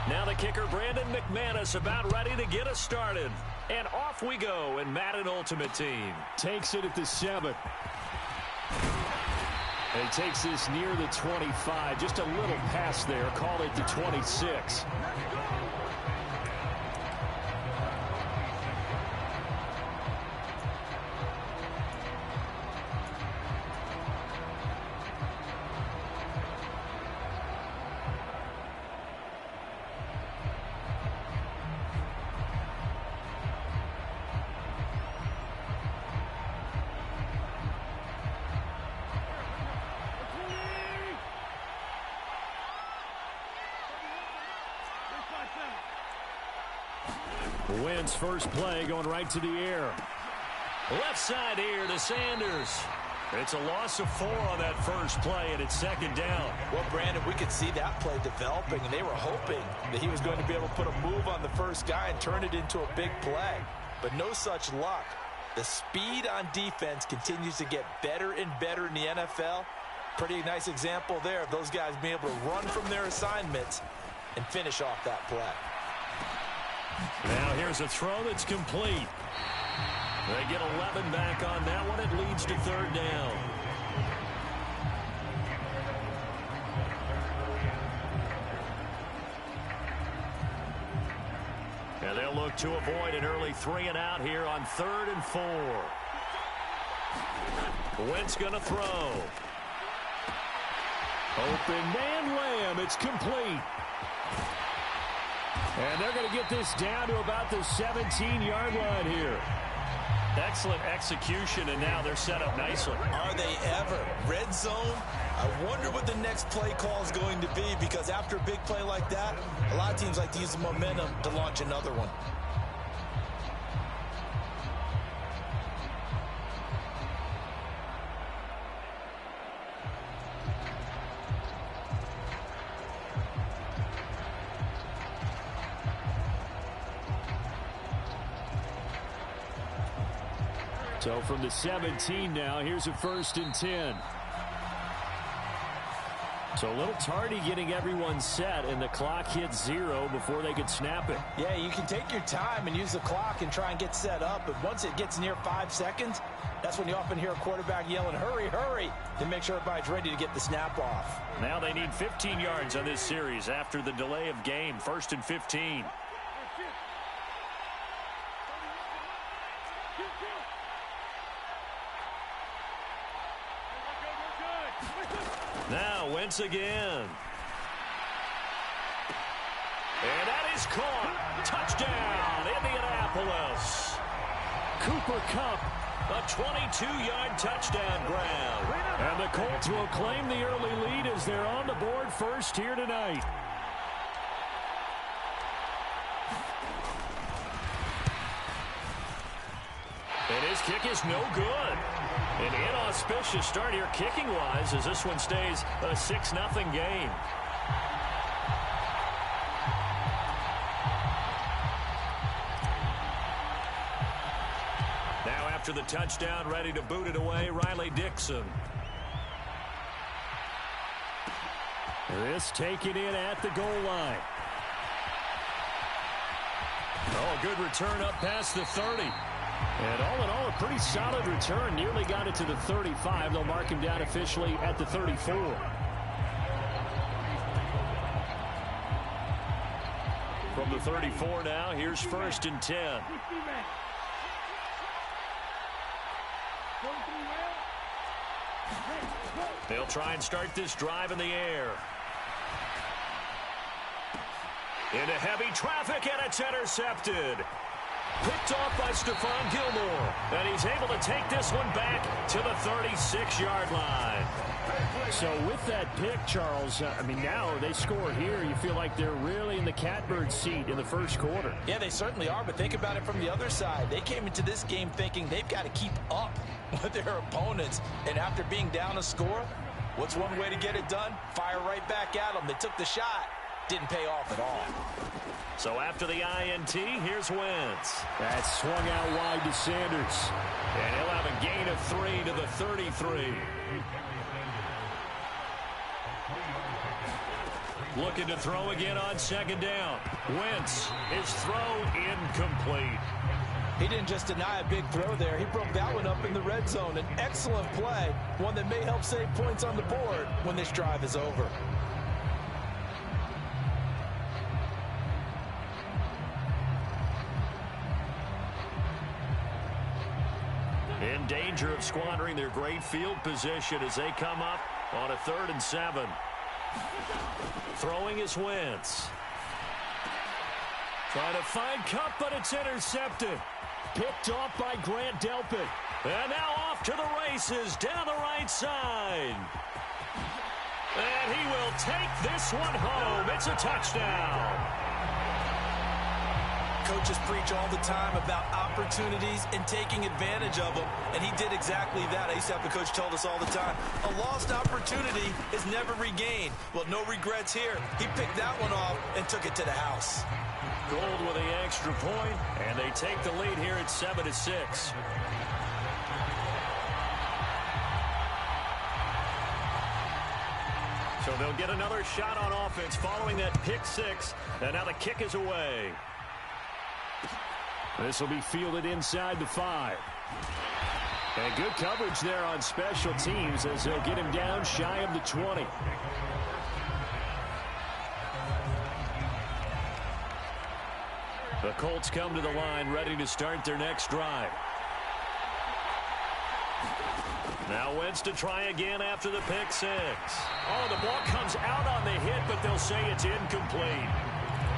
B: Now the kicker, Brandon McManus, about ready to get us started. And off we go in Madden Ultimate Team.
G: Takes it at the 7. And he takes this near the 25. Just a little pass there. Call it the 26. Wentz first play going right to the air.
B: Left side here to Sanders. It's a loss of 4 on that first play, and it's second down.
C: Well, Brandon, we could see that play developing, and they were hoping that he was going to be able to put a move on the first guy and turn it into a big play. But no such luck. The speed on defense continues to get better and better in the NFL. Pretty nice example there of those guys being able to run from their assignments and finish off that play.
B: Now here's a throw that's complete. They get 11 back on that one. It leads to third down. And they'll look to avoid an early 3 and out here on 3rd and 4. Wentz going to throw.
G: Open man Lamb. It's complete. And they're going to get this down to about the 17-yard line here.
B: Excellent execution, and now they're set up nicely.
C: Are they ever? Red zone? I wonder what the next play call is going to be, because after a big play like that, a lot of teams like to use the momentum to launch another one.
G: So from the 17 now, here's a 1st and 10. So a little tardy getting everyone set, and the clock hits 0 before they could snap it.
D: Yeah, you can take your time and use the clock and try and get set up, but once it gets near 5 seconds, that's when you often hear a quarterback yelling, hurry, hurry, to make sure everybody's ready to get the snap off.
B: Now they need 15 yards on this series after the delay of game. 1st and 15. Now Wentz again. And that is caught. Touchdown, Indianapolis.
G: Cooper Kupp.
B: A 22-yard touchdown grab.
G: And the Colts will claim the early lead as they're on the board first here tonight.
B: And his kick is no good. An inauspicious start here kicking-wise as this one stays a 6-0 game. Now after the touchdown, ready to boot it away, Riley Dixon.
G: This taken in at the goal line.
B: Oh, good return up past the 30.
G: And all in all, a pretty solid return. Nearly got it to the 35. They'll mark him down officially at the 34.
B: From the 34 now, here's 1st and 10. They'll try and start this drive in the air. Into heavy traffic, and it's intercepted. Picked off by Stephon Gilmore. And he's able to take this one back to the 36-yard line.
G: So with that pick, Charles, I mean, now they score here. You feel like they're really in the catbird seat in the first quarter.
D: Yeah, they certainly are, but think about it from the other side. They came into this game thinking they've got to keep up with their opponents. And after being down a score, what's one way to get it done? Fire right back at them. They took the shot. Didn't pay off at all.
B: So after the INT, here's Wentz.
G: That swung out wide to Sanders.
B: And he'll have a gain of 3 to the 33. Looking to throw again on second down. Wentz, his throw incomplete.
D: He didn't just deny a big throw there. He broke that one up in the red zone. An excellent play, one that may help save points on the board when this drive is over.
B: In danger of squandering their great field position as they come up on a 3rd and 7. Throwing is Wentz.
G: Trying to find Cup, but it's intercepted. Picked off by Grant Delpit.
B: And now off to the races down the right side. And he will take this one home. It's a touchdown.
C: Coaches preach all the time about opportunities and taking advantage of them, and he did exactly that. I used to have the coach tell us all the time, a lost opportunity is never regained. Well, no regrets here. He picked that one off and took it to the house.
B: Gold with the extra point, and they take the lead here at 7-6. So they'll get another shot on offense following that pick 6, and now the kick is away.
G: This will be fielded inside the 5. And good coverage there on special teams as they'll get him down shy of the 20.
B: The Colts come to the line ready to start their next drive. Now Wentz to try again after the pick 6. Oh, the ball comes out on the hit, but they'll say it's incomplete.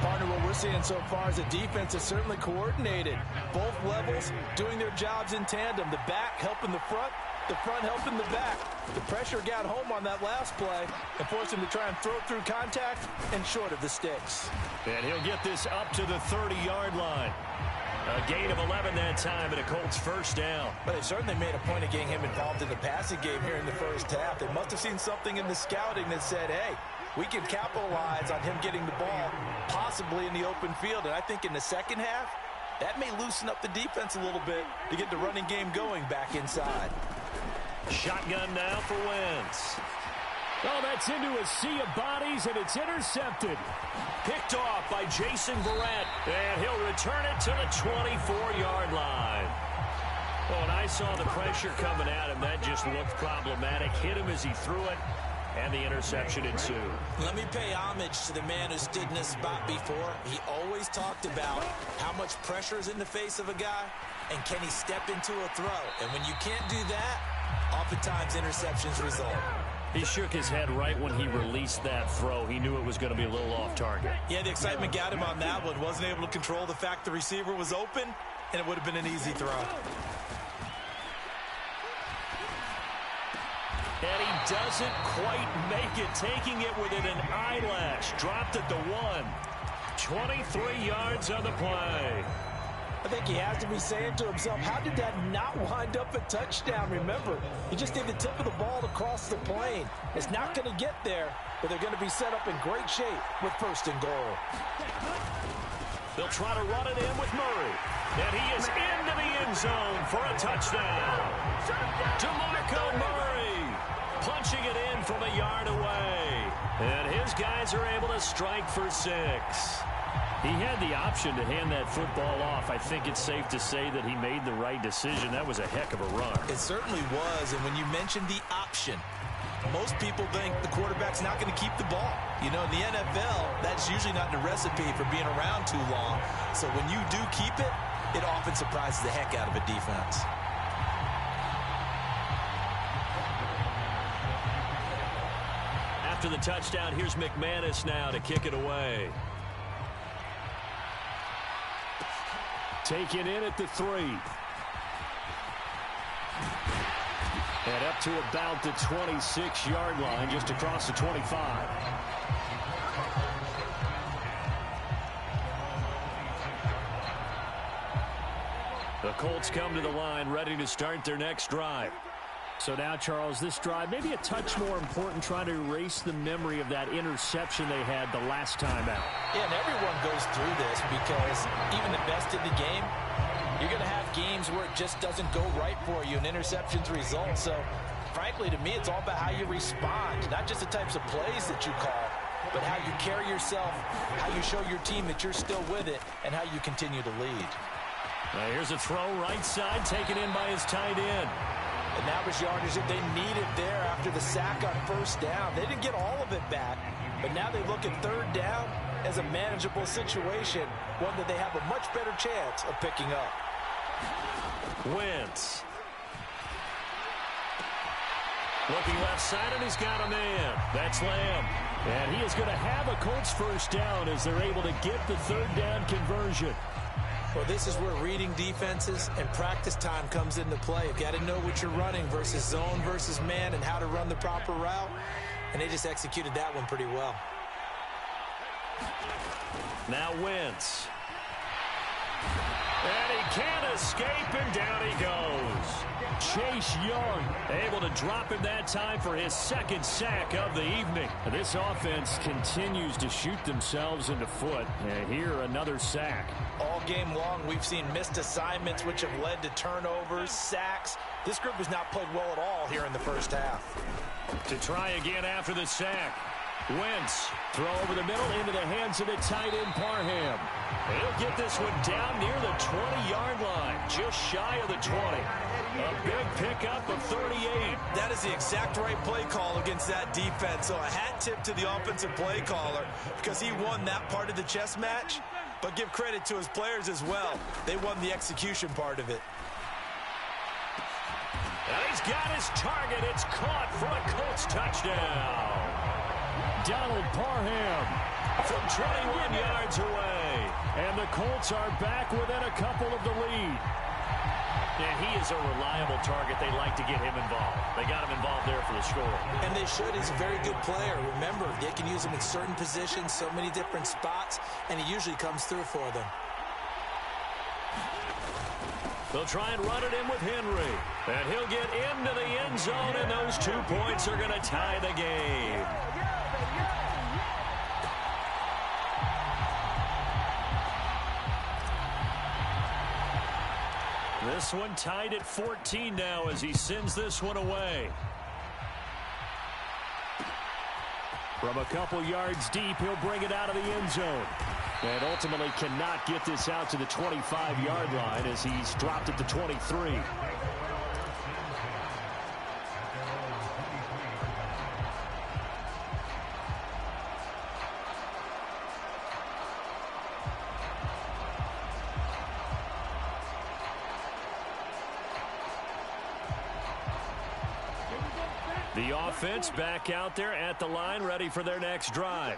D: Partner, what we're seeing so far is a defense is certainly coordinated. Both levels doing their jobs in tandem. The back helping the front helping the back. The pressure got home on that last play and forced him to try and throw through contact and short of the sticks.
B: And he'll get this up to the 30-yard line. A gain of 11 that time and a Colts first down.
D: But they certainly made a point of getting him involved in the passing game here in the first half. They must have seen something in the scouting that said, hey, we can capitalize on him getting the ball possibly in the open field. And I think in the second half, that may loosen up the defense a little bit to get the running game going back inside.
B: Shotgun now for Wentz.
G: Oh, that's into a sea of bodies, and it's intercepted.
B: Picked off by Jason Verrett, and he'll return it to the 24-yard line. Oh, and I saw the pressure coming at him. That just looked problematic. Hit him as he threw it, and the interception ensued.
C: Let me pay homage to the man who stood in this spot before. He always talked about how much pressure is in the face of a guy, and can he step into a throw. And when you can't do that, oftentimes interceptions result.
B: He shook his head right when he released that throw. He knew it was going to be a little off target.
C: Yeah, the excitement got him on that one. Wasn't able to control the fact the receiver was open, and it would have been an easy throw.
B: And he doesn't quite make it, taking it within an eyelash. Dropped at the 1. 23 yards on the play.
D: I think he has to be saying to himself, how did that not wind up a touchdown? Remember, he just did the tip of the ball across the plane. It's not going to get there, but they're going to be set up in great shape with 1st and goal.
B: They'll try to run it in with Murray. And he is into the end zone for a touchdown. DeMarco Murray punching it in from a yard away. And his guys are able to strike for 6.
G: He had the option to hand that football off. I think it's safe to say that he made the right decision. That was a heck of a run.
C: It certainly was, and when you mentioned the option, most people think the quarterback's not going to keep the ball. You know, in the NFL, that's usually not the recipe for being around too long. So when you do keep it, it often surprises the heck out of a defense.
B: After the touchdown, here's McManus now to kick it away.
G: taken in at the 3. And up to about the 26-yard line, just across the 25. The Colts come to the line, ready to start their next drive. So now, Charles, this drive maybe a touch more important, trying to erase the memory of that interception they had the last time out.
D: Yeah, and everyone goes through this because even the best in the game, you're going to have games where it just doesn't go right for you, and interceptions result. So, frankly, to me, it's all about how you respond, not just the types of plays that you call, but how you carry yourself, how you show your team that you're still with it, and how you continue to lead.
G: Now here's a throw right side, taken in by his tight end.
D: And that was yardage that they needed there after the sack on first down. They didn't get all of it back, but now they look at third down as a manageable situation, one that they have a much better chance of picking up.
G: Wentz. Looking left side, and he's got a man. That's Lamb. And he is going to have a Colts first down as they're able to get the third down conversion.
D: Well, this is where reading defenses and practice time comes into play. You've got to know what you're running versus zone versus man and how to run the proper route. And they just executed that one pretty well.
G: Now Wentz. And he can't escape, and down he goes. Chase Young able to drop him that time for his second sack of the evening. This offense continues to shoot themselves in the foot. And here, another sack.
D: All game long, we've seen missed assignments, which have led to turnovers, sacks. This group has not played well at all here in the first half.
G: To try again after the sack. Wentz, throw over the middle into the hands of the tight end Parham. He'll get this one down near the 20-yard line, just shy of the 20. A big pickup of 38.
C: That is the exact right play call against that defense. So a hat tip to the offensive play caller because he won that part of the chess match. But give credit to his players as well. They won the execution part of it.
G: And he's got his target. It's caught for a Colts touchdown. Donald Parham from 21 yards away. And the Colts are back within a couple of the lead. Yeah, he is a reliable target. They like to get him involved. They got him involved there for the score.
D: And they should. He's a very good player. Remember, they can use him in certain positions, so many different spots, and he usually comes through for them.
G: They'll try and run it in with Henry. And he'll get into the end zone, and those 2 points are going to tie the game. This one tied at 14 now as he sends this one away. From a couple yards deep, he'll bring it out of the end zone. And ultimately cannot get this out to the 25-yard line as he's dropped at the 23. The offense back out there at the line, ready for their next drive.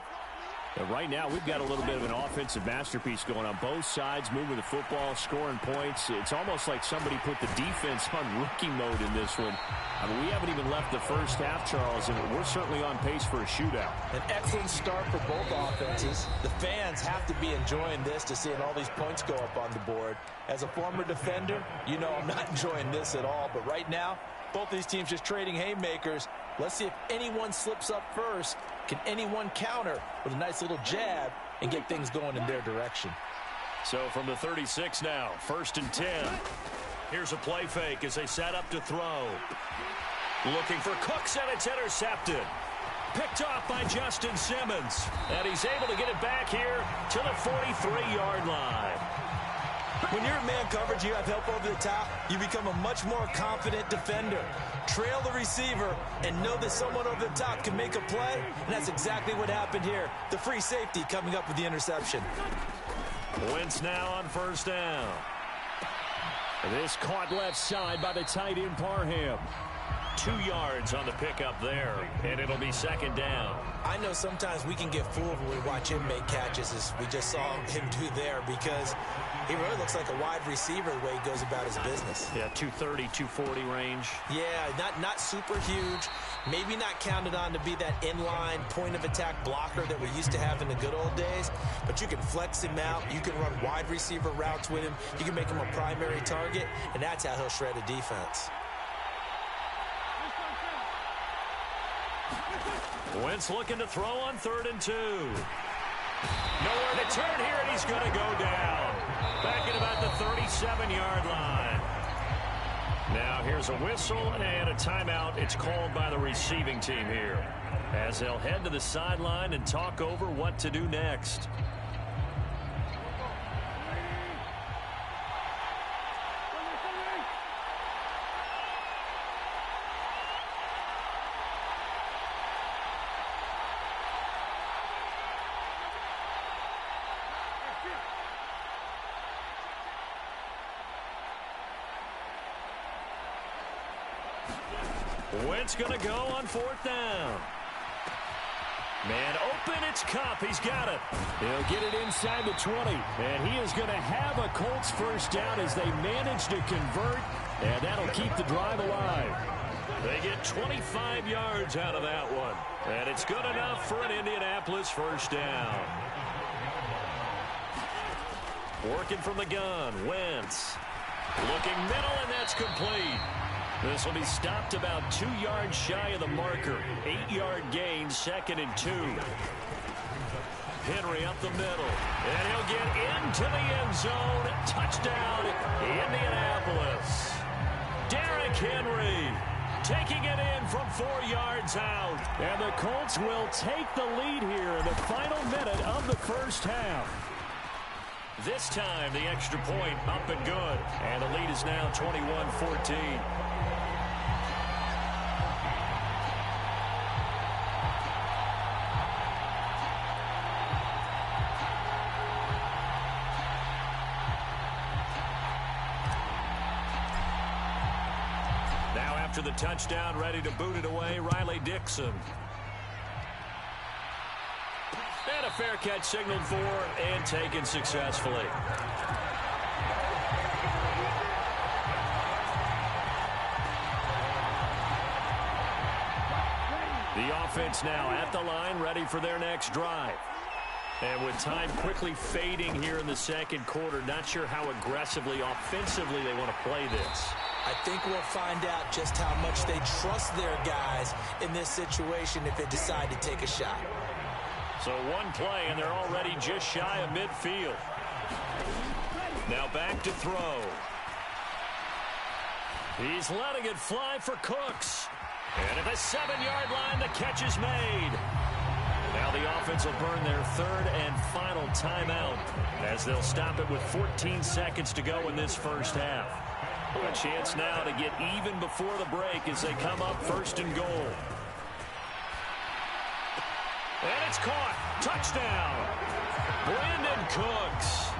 G: And right now, we've got a little bit of an offensive masterpiece going on both sides, moving the football, scoring points. It's almost like somebody put the defense on rookie mode in this one. I mean, we haven't even left the first half, Charles, and we're certainly on pace for a shootout.
D: An excellent start for both offenses. The fans have to be enjoying this to seeing all these points go up on the board. As a former defender, you know I'm not enjoying this at all. But right now, both these teams just trading haymakers. Let's see if anyone slips up first. Can anyone counter with a nice little jab and get things going in their direction?
G: So from the 36 now, 1st and 10. Here's a play fake as they set up to throw. Looking for Cooks, and it's intercepted. Picked off by Justin Simmons. And he's able to get it back here to the 43-yard line.
C: When you're in man coverage, you have help over the top, you become a much more confident defender. Trail the receiver and know that someone over the top can make a play, and that's exactly what happened here. The free safety coming up with the interception.
G: Wentz now on 1st down. This caught left side by the tight end Parham.
B: 2 yards on the pickup there, and it'll be second down.
D: I know sometimes we can get fooled when we watch him make catches, as we just saw him do there, because he really looks like a wide receiver the way he goes about his business.
B: Yeah, 230, 240 range.
D: Yeah, not super huge. Maybe not counted on to be that inline point-of-attack blocker that we used to have in the good old days, but you can flex him out. You can run wide receiver routes with him. You can make him a primary target, and that's how he'll shred a defense.
B: Wentz looking to throw on 3rd and 2. Nowhere to turn here, and he's going to go down. Back at about the 37-yard line. Now here's a whistle and a timeout. It's called by the receiving team here, as they'll head to the sideline and talk over what to do next. Wentz going to go on 4th down. Man open, it's Kupp. He's got it.
G: He'll get it inside the 20. And he is going to have a Colts first down as they manage to convert. And that'll keep the drive alive.
B: They get 25 yards out of that one. And it's good enough for an Indianapolis first down. Working from the gun, Wentz. Looking middle, and that's complete. This will be stopped about 2 yards shy of the marker. 8-yard gain, 2nd and 2. Henry up the middle, and he'll get into the end zone. Touchdown, Indianapolis. Derrick Henry taking it in from 4 yards out.
G: And the Colts will take the lead here in the final minute of the first half.
B: This time, the extra point up and good. And the lead is now 21-14. After the touchdown, ready to boot it away, Riley Dixon. And a fair catch signaled for and taken successfully. The offense now at the line, ready for their next drive. And with time quickly fading here in the second quarter, not sure how aggressively, offensively they want to play this.
D: I think we'll find out just how much they trust their guys in this situation if they decide to take a shot.
B: So one play, and they're already just shy of midfield. Now back to throw. He's letting it fly for Cooks. And at the 7-yard line, the catch is made. Now the offense will burn their 3rd and final timeout as they'll stop it with 14 seconds to go in this first half. A chance now to get even before the break as they come up 1st and goal. And it's caught. Touchdown. Brandon Cooks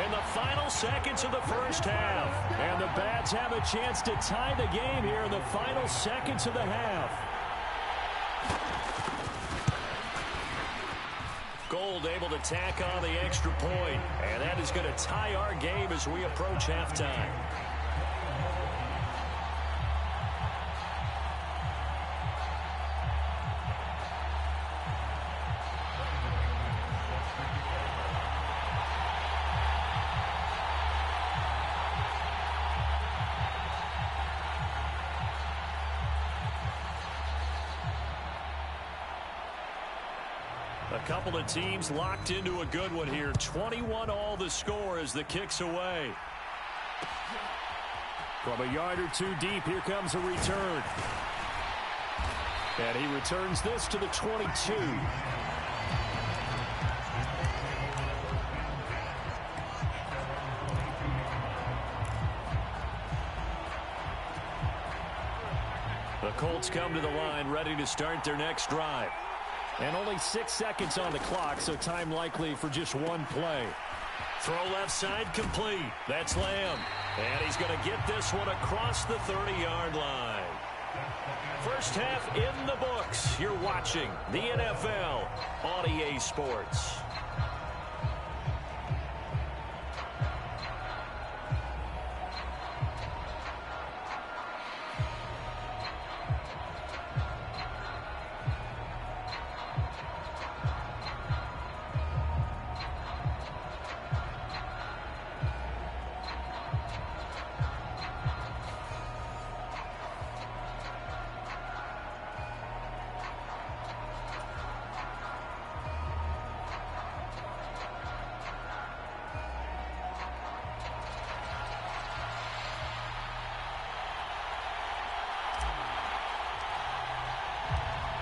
B: in the final seconds of the first half.
G: And the Bats have a chance to tie the game here in the final seconds of the half.
B: Gold able to tack on the extra point. And that is going to tie our game as we approach halftime. A couple of teams locked into a good one here. 21 all the score as the kick's away.
G: From a yard or two deep, here comes a return. And he returns this to the 22.
B: The Colts come to the line, ready to start their next drive.
G: And only 6 seconds on the clock, so time likely for just one play.
B: Throw left side complete. That's Lamb. And he's going to get this one across the 30-yard line. First half in the books. You're watching the NFL on EA Sports.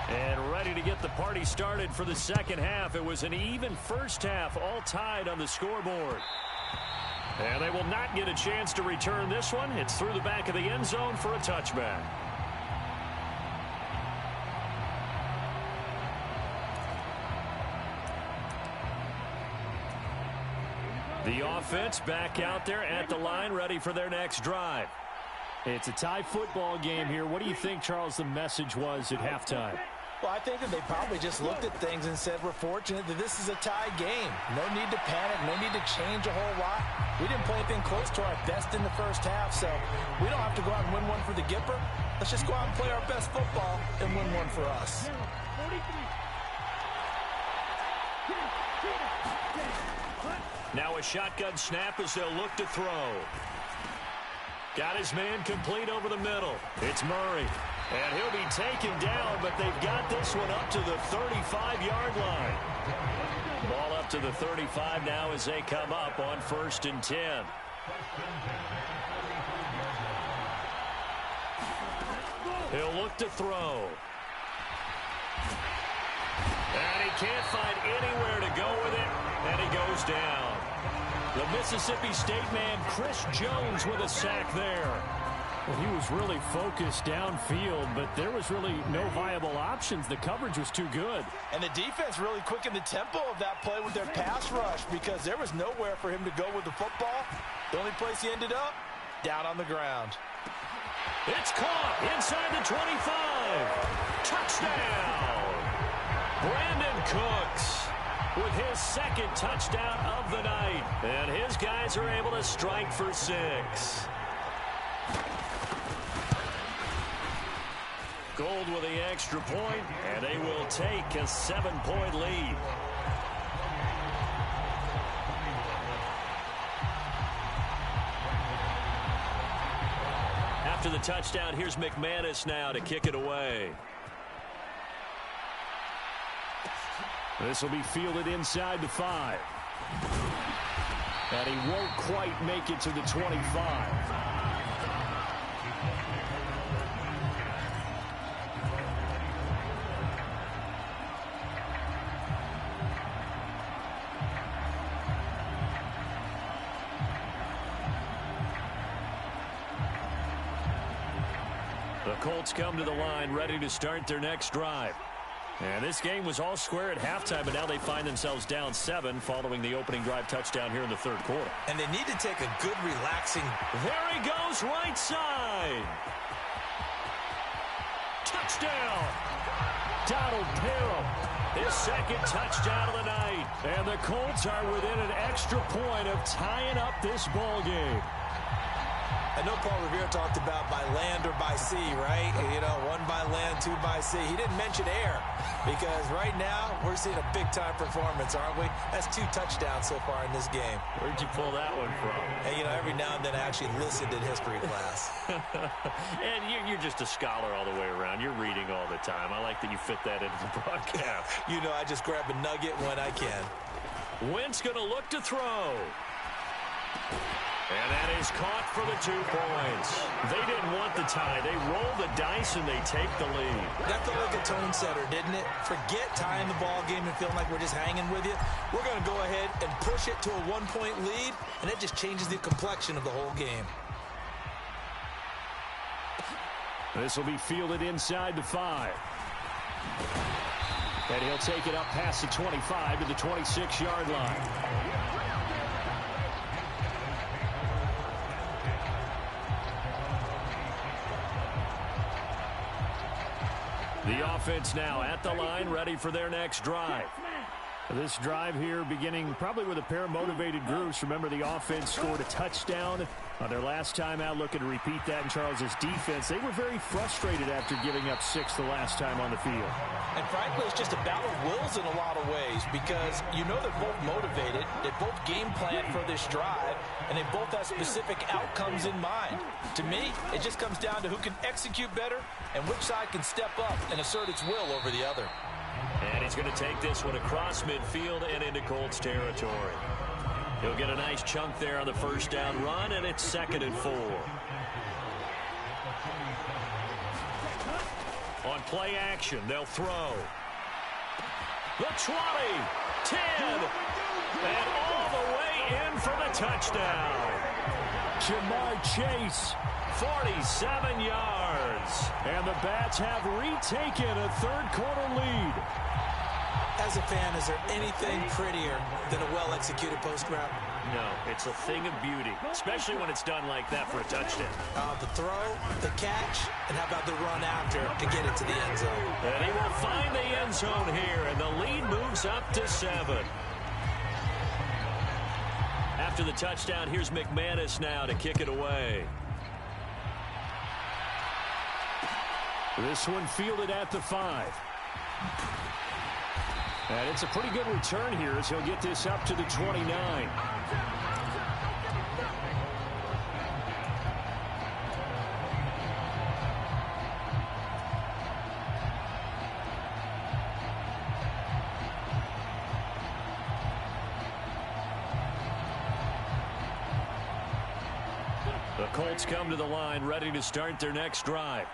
B: And ready to get the party started for the second half. It was an even first half, all tied on the scoreboard. And they will not get a chance to return this one. It's through the back of the end zone for a touchback. The offense back out there at the line, ready for their next drive.
G: It's a tie football game here. What do you think, Charles, the message was at halftime?
D: Well, I think that they probably just looked at things and said, we're fortunate that this is a tie game. No need to panic, no need to change a whole lot. We didn't play anything close to our best in the first half, so we don't have to go out and win one for the Gipper. Let's just go out and play our best football and win one for us.
B: Now a shotgun snap as they'll look to throw. Got his man complete over the middle. It's Murray. And he'll be taken down, but they've got this one up to the 35-yard line. Ball up to the 35 now as they come up on 1st and 10. He'll look to throw. And he can't find anywhere to go with it, and he goes down. The Mississippi State man, Chris Jones, with a sack there.
G: Well, he was really focused downfield, but there was really no viable options. The coverage was too good.
D: And the defense really quickened the tempo of that play with their pass rush because there was nowhere for him to go with the football. The only place he ended up, down on the ground.
B: It's caught inside the 25. Touchdown! Brandon Cooks with his second touchdown of the night. And his guys are able to strike for 6. Gold with the extra point, and they will take a 7-point lead. After the touchdown, here's McManus now to kick it away.
G: This will be fielded inside the 5. And he won't quite make it to the 25.
B: The Colts come to the line, ready to start their next drive. And this game was all square at halftime, but now they find themselves down 7 following the opening drive touchdown here in the third quarter.
C: And they need to take a good, relaxing...
B: There he goes, right side. Touchdown. Donald Parham, his second touchdown of the night. And the Colts are within an extra point of tying up this ball game.
C: I know Paul Revere talked about by land or by sea, right? You know, 1 by land, 2 by sea. He didn't mention air because right now we're seeing a big-time performance, aren't we? That's 2 touchdowns so far in this game.
B: Where'd you pull that one from?
C: And, you know, every now and then I actually listened in history class.
B: And you're just a scholar all the way around. You're reading all the time. I like that you fit that into the broadcast.
C: You know, I just grab a nugget when I can.
B: Wentz going to look to throw. And that is caught for the 2 points. They didn't want the tie. They roll the dice and they take the lead.
C: That felt like a tone setter, didn't it? Forget tying the ball game and feeling like we're just hanging with you. We're going to go ahead and push it to a 1-point lead, and that just changes the complexion of the whole game.
G: This will be fielded inside the 5. And he'll take it up past the 25 to the 26-yard line. The offense now at the line, ready for their next drive. This drive here beginning probably with a pair of motivated groups. Remember, the offense scored a touchdown on their last time out, looking to repeat that in Charles's defense. They were very frustrated after giving up 6 the last time on the field.
D: And frankly, it's just a battle of wills in a lot of ways because you know they're both motivated, they both game plan for this drive, and they both have specific outcomes in mind. To me, it just comes down to who can execute better and which side can step up and assert its will over the other.
G: And he's going to take this one across midfield and into Colts territory. He'll get a nice chunk there on the first down run, and it's 2nd and 4. On play action, they'll throw. The 20, 10, and all the way in for the touchdown. Jamar Chase, 47 yards. And the Bats have retaken a third-quarter lead.
I: As a fan, is there anything prettier than a well-executed post route?
G: No, it's a thing of beauty, especially when it's done like that for a touchdown.
I: The throw, the catch, and how about the run after to get it to the end zone?
G: And he will find the end zone here, and the lead moves up to 7. After the touchdown, here's McManus now to kick it away. This one fielded at the 5. And it's a pretty good return here as he'll get this up to the 29. The Colts come to the line ready to start their next drive.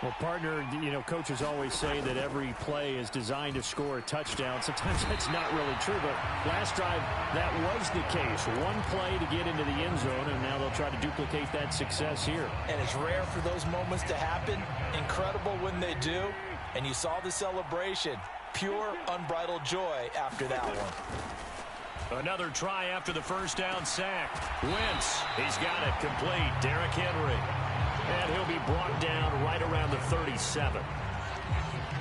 G: Well, partner, you know, coaches always say that every play is designed to score a touchdown. Sometimes that's not really true, but last drive, that was the case. One play to get into the end zone, and now they'll try to duplicate that success here.
D: And it's rare for those moments to happen. Incredible when they do. And you saw the celebration. Pure, unbridled joy after that one.
G: Another try after the first down sack. Wentz, he's got it complete. Derrick Henry. And he'll be brought down right around the 37.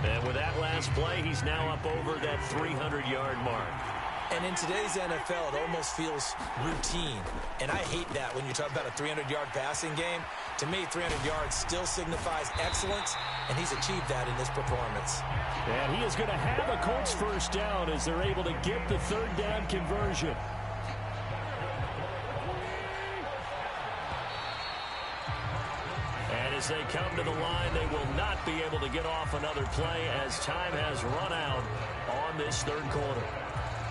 G: And with that last play, he's now up over that 300-yard mark.
I: And in today's NFL, it almost feels routine. And I hate that when you talk about a 300-yard passing game. To me, 300 yards still signifies excellence, and he's achieved that in this performance.
G: And he is going to have a Colts first down as they're able to get the third down conversion. And as they come to the line, they will not be able to get off another play as time has run out on this third quarter.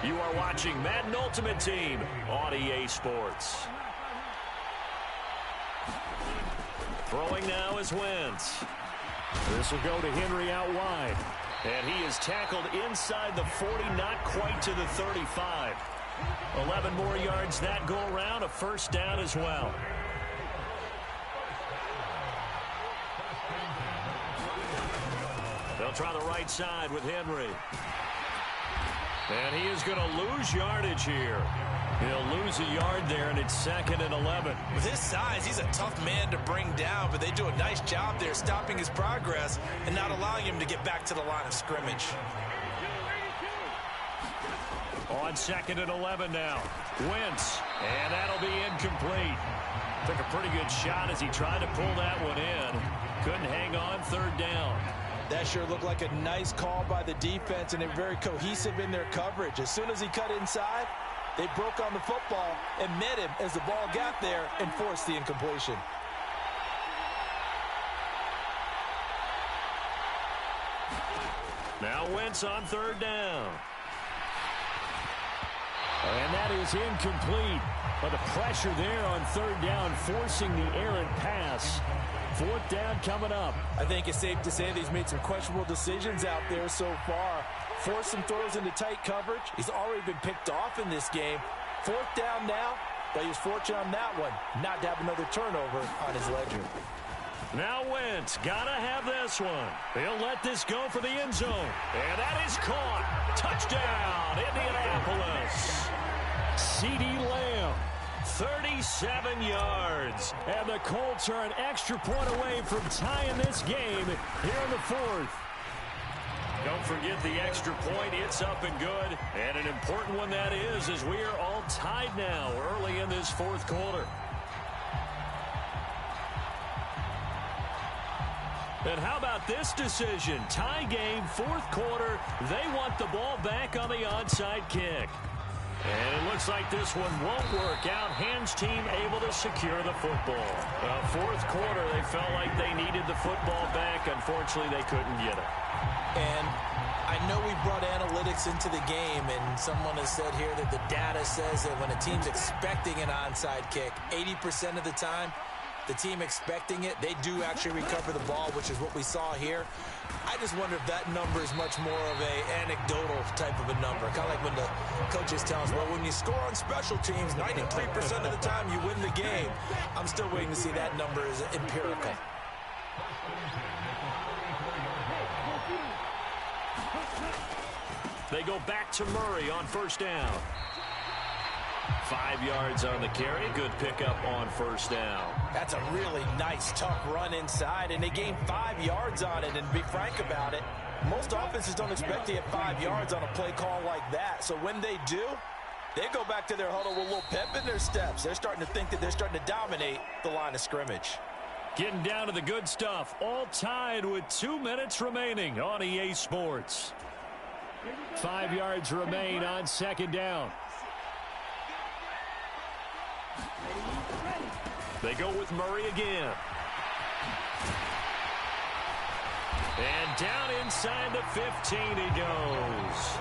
G: You are watching Madden Ultimate Team on EA Sports. Throwing now is Wentz. This will go to Henry out wide. And he is tackled inside the 40, not quite to the 35. 11 more yards that go around, a first down as well. They'll try the right side with Henry. And he is going to lose yardage here. He'll lose a yard there, and it's 2nd and 11.
I: With his size, he's a tough man to bring down, but they do a nice job there stopping his progress and not allowing him to get back to the line of scrimmage.
G: On 2nd and 11 now. Wentz, and that'll be incomplete. Took a pretty good shot as he tried to pull that one in. Couldn't hang on, third down.
D: That sure looked like a nice call by the defense, and they're very cohesive in their coverage. As soon as he cut inside, they broke on the football and met him as the ball got there and forced the incompletion.
G: Now Wentz on third down. And that is incomplete. But the pressure there on third down, forcing the errant pass. Fourth down coming up.
D: I think it's safe to say that he's made some questionable decisions out there so far. Forced some throws into tight coverage. He's already been picked off in this game. Fourth down now, but he was fortunate on that one not to have another turnover on his ledger.
G: Now Wentz, gotta have this one. He'll let this go for the end zone. And that is caught. Touchdown, Indianapolis. CeeDee Lamb, 37 yards. And the Colts are an extra point away from tying this game here in the fourth. Don't forget the extra point. It's up and good. And an important one that is, as we are all tied now early in this fourth quarter. And how about this decision? Tie game, fourth quarter. They want the ball back on the onside kick. And it looks like this one won't work out. Hans team able to secure the football. Fourth quarter, they felt like they needed the football back. Unfortunately, they couldn't get it.
I: And I know we brought analytics into the game, and someone has said here that the data says that when a team's expecting an onside kick, 80% of the time, the team expecting it, they do actually recover the ball, which is what we saw here. I just wonder if that number is much more of a anecdotal type of a number. Kind of like when the coaches tell us, well, when you score on special teams, 93% of the time you win the game. I'm still waiting to see that number is empirical.
G: They go back to Murray on first down. 5 yards on the carry. Good pickup on first down.
D: That's a really nice, tough run inside, and they gained 5 yards on it. And to be frank about it, most offenses don't expect to get 5 yards on a play call like that. So when they do, they go back to their huddle with a little pep in their steps. They're starting to think that they're starting to dominate the line of scrimmage.
G: Getting down to the good stuff. All tied with 2 minutes remaining on EA Sports. 5 yards remain on second down. They go with Murray again. And down inside the 15 he goes.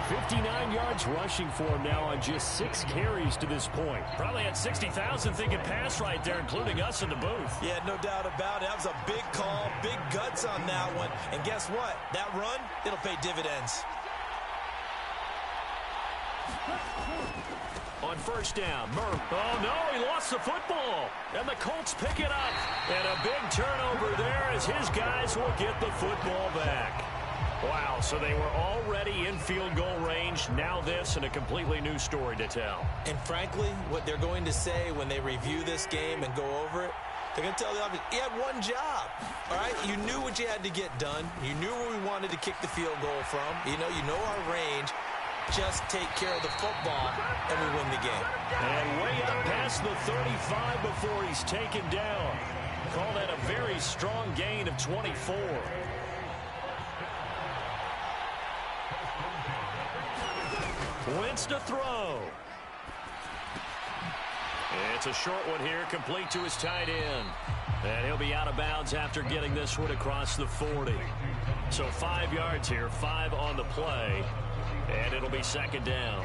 G: 59 yards rushing for him now on just 6 carries to this point. Probably had 60,000 thinking pass right there, including us in the booth.
I: Yeah, no doubt about it. That was a big call, big guts on that one. And guess what? That run, it'll pay dividends.
G: On first down, Murray. Oh, no, he lost the football. And the Colts pick it up. And a big turnover there as his guys will get the football back. Wow, so they were already in field goal range. Now this and a completely new story to tell.
I: And frankly, what they're going to say when they review this game and go over it, they're going to tell the offense, you had one job, all right? You knew what you had to get done. You knew where we wanted to kick the field goal from. You know our range. Just take care of the football, and we win the game.
G: And way up past the 35 before he's taken down. Call that a very strong gain of 24. Wentz to throw. It's a short one here, complete to his tight end. And he'll be out of bounds after getting this one across the 40. So 5 yards here, 5 on the play. And it'll be second down.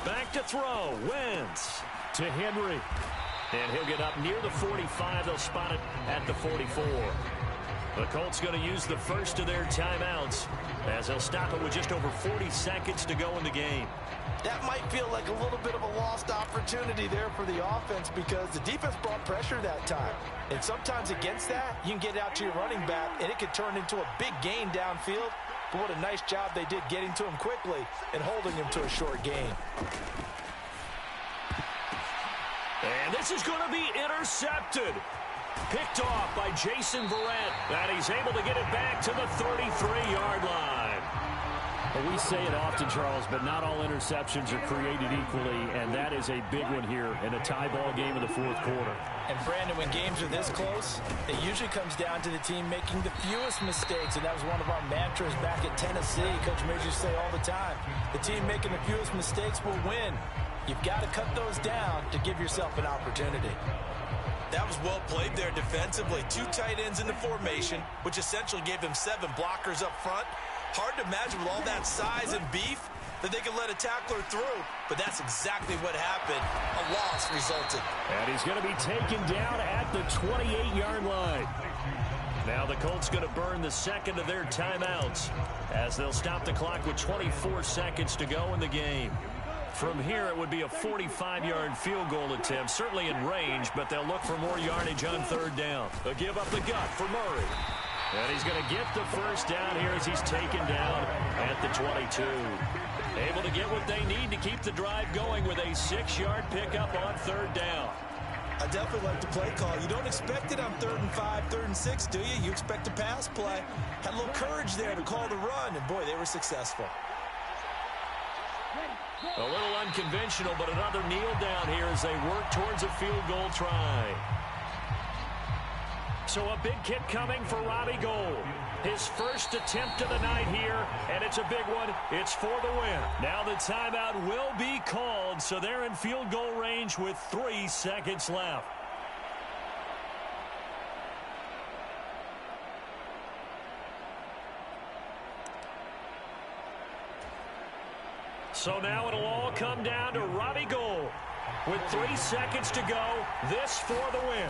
G: Back to throw. Wentz to Henry. And he'll get up near the 45. They'll spot it at the 44. The Colts going to use the first of their timeouts as they'll stop it with just over 40 seconds to go in the game.
D: That might feel like a little bit of a lost opportunity there for the offense because the defense brought pressure that time. And sometimes against that, you can get out to your running back, and it could turn into a big gain downfield. But what a nice job they did getting to him quickly and holding him to a short gain.
G: And this is going to be intercepted. Picked off by Jason Verrett. And he's able to get it back to the 33-yard line.
B: Well, we say it often, Charles, but not all interceptions are created equally, and that is a big one here in a tie ball game in the fourth quarter.
D: And, Brandon, when games are this close, it usually comes down to the team making the fewest mistakes, and that was one of our mantras back at Tennessee. Coach Major used to say all the time, the team making the fewest mistakes will win. You've got to cut those down to give yourself an opportunity.
I: That was well played there defensively. 2 tight ends in the formation, which essentially gave them 7 blockers up front. Hard to imagine with all that size and beef that they could let a tackler through, but that's exactly what happened. A loss resulted.
G: And he's going to be taken down at the 28-yard line. Now the Colts going to burn the second of their timeouts as they'll stop the clock with 24 seconds to go in the game. From here, it would be a 45-yard field goal attempt, certainly in range, but they'll look for more yardage on third down. They'll give up the gut for Murray. And he's going to get the first down here as he's taken down at the 22. Able to get what they need to keep the drive going with a 6-yard pickup on third down.
I: I definitely like the play call. You don't expect it on 3rd and 5, 3rd and 6, do you? You expect a pass play. Had a little courage there to call the run, and boy, they were successful.
G: A little unconventional, but another kneel down here as they work towards a field goal try. So a big kick coming for Robbie Gould. His first attempt of the night here, and it's a big one. It's for the win. Now the timeout will be called, so they're in field goal range with 3 seconds left. So now it'll all come down to Robbie Gould. With 3 seconds to go, this for the win.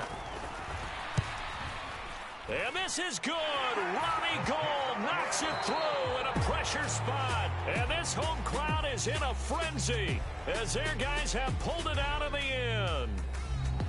G: And this is good. Robbie Gould knocks it through in a pressure spot. And this home crowd is in a frenzy as their guys have pulled it out in the end.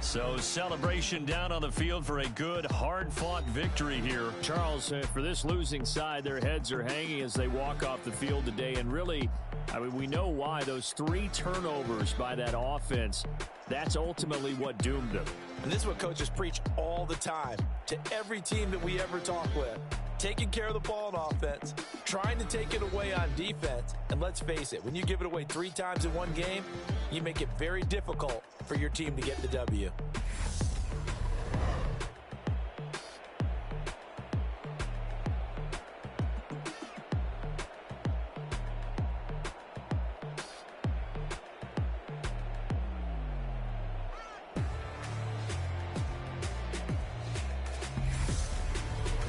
G: So celebration down on the field for a good, hard-fought victory here.
B: Charles, for this losing side, their heads are hanging as they walk off the field today. And really, I mean, we know why. Those 3 turnovers by that offense, that's ultimately what doomed them.
I: And this is what coaches preach all the time to every team that we ever talk with. Taking care of the ball on offense, trying to take it away on defense. And let's face it, when you give it away 3 times in one game, you make it very difficult for your team to get the W.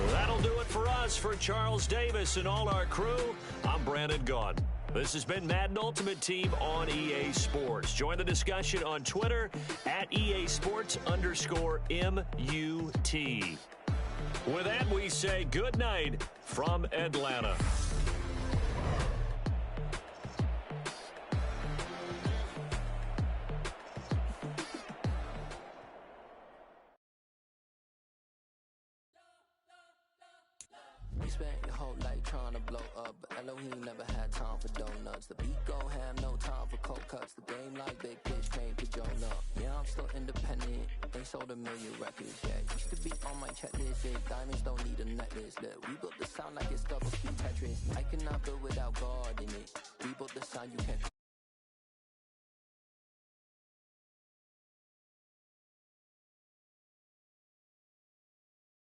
G: That'll do it for us. For Charles Davis and all our crew, I'm Brandon Gaudin. This has been Madden Ultimate Team on EA Sports. Join the discussion on Twitter at EA Sports_MUT. With that, we say good night from Atlanta.
J: Spent your whole life trying to blow up, but Elohim never had time for donuts. The beat gon' have no time for cold cuts. The game like big pitch came to join up. Yeah, I'm still independent. Ain't sold a million records yet. Used to be on my checklist. Yeah, diamonds don't need a necklace. Look, we built the sound like it's double speed Tetris. I cannot build without God in it. We built the sound you can't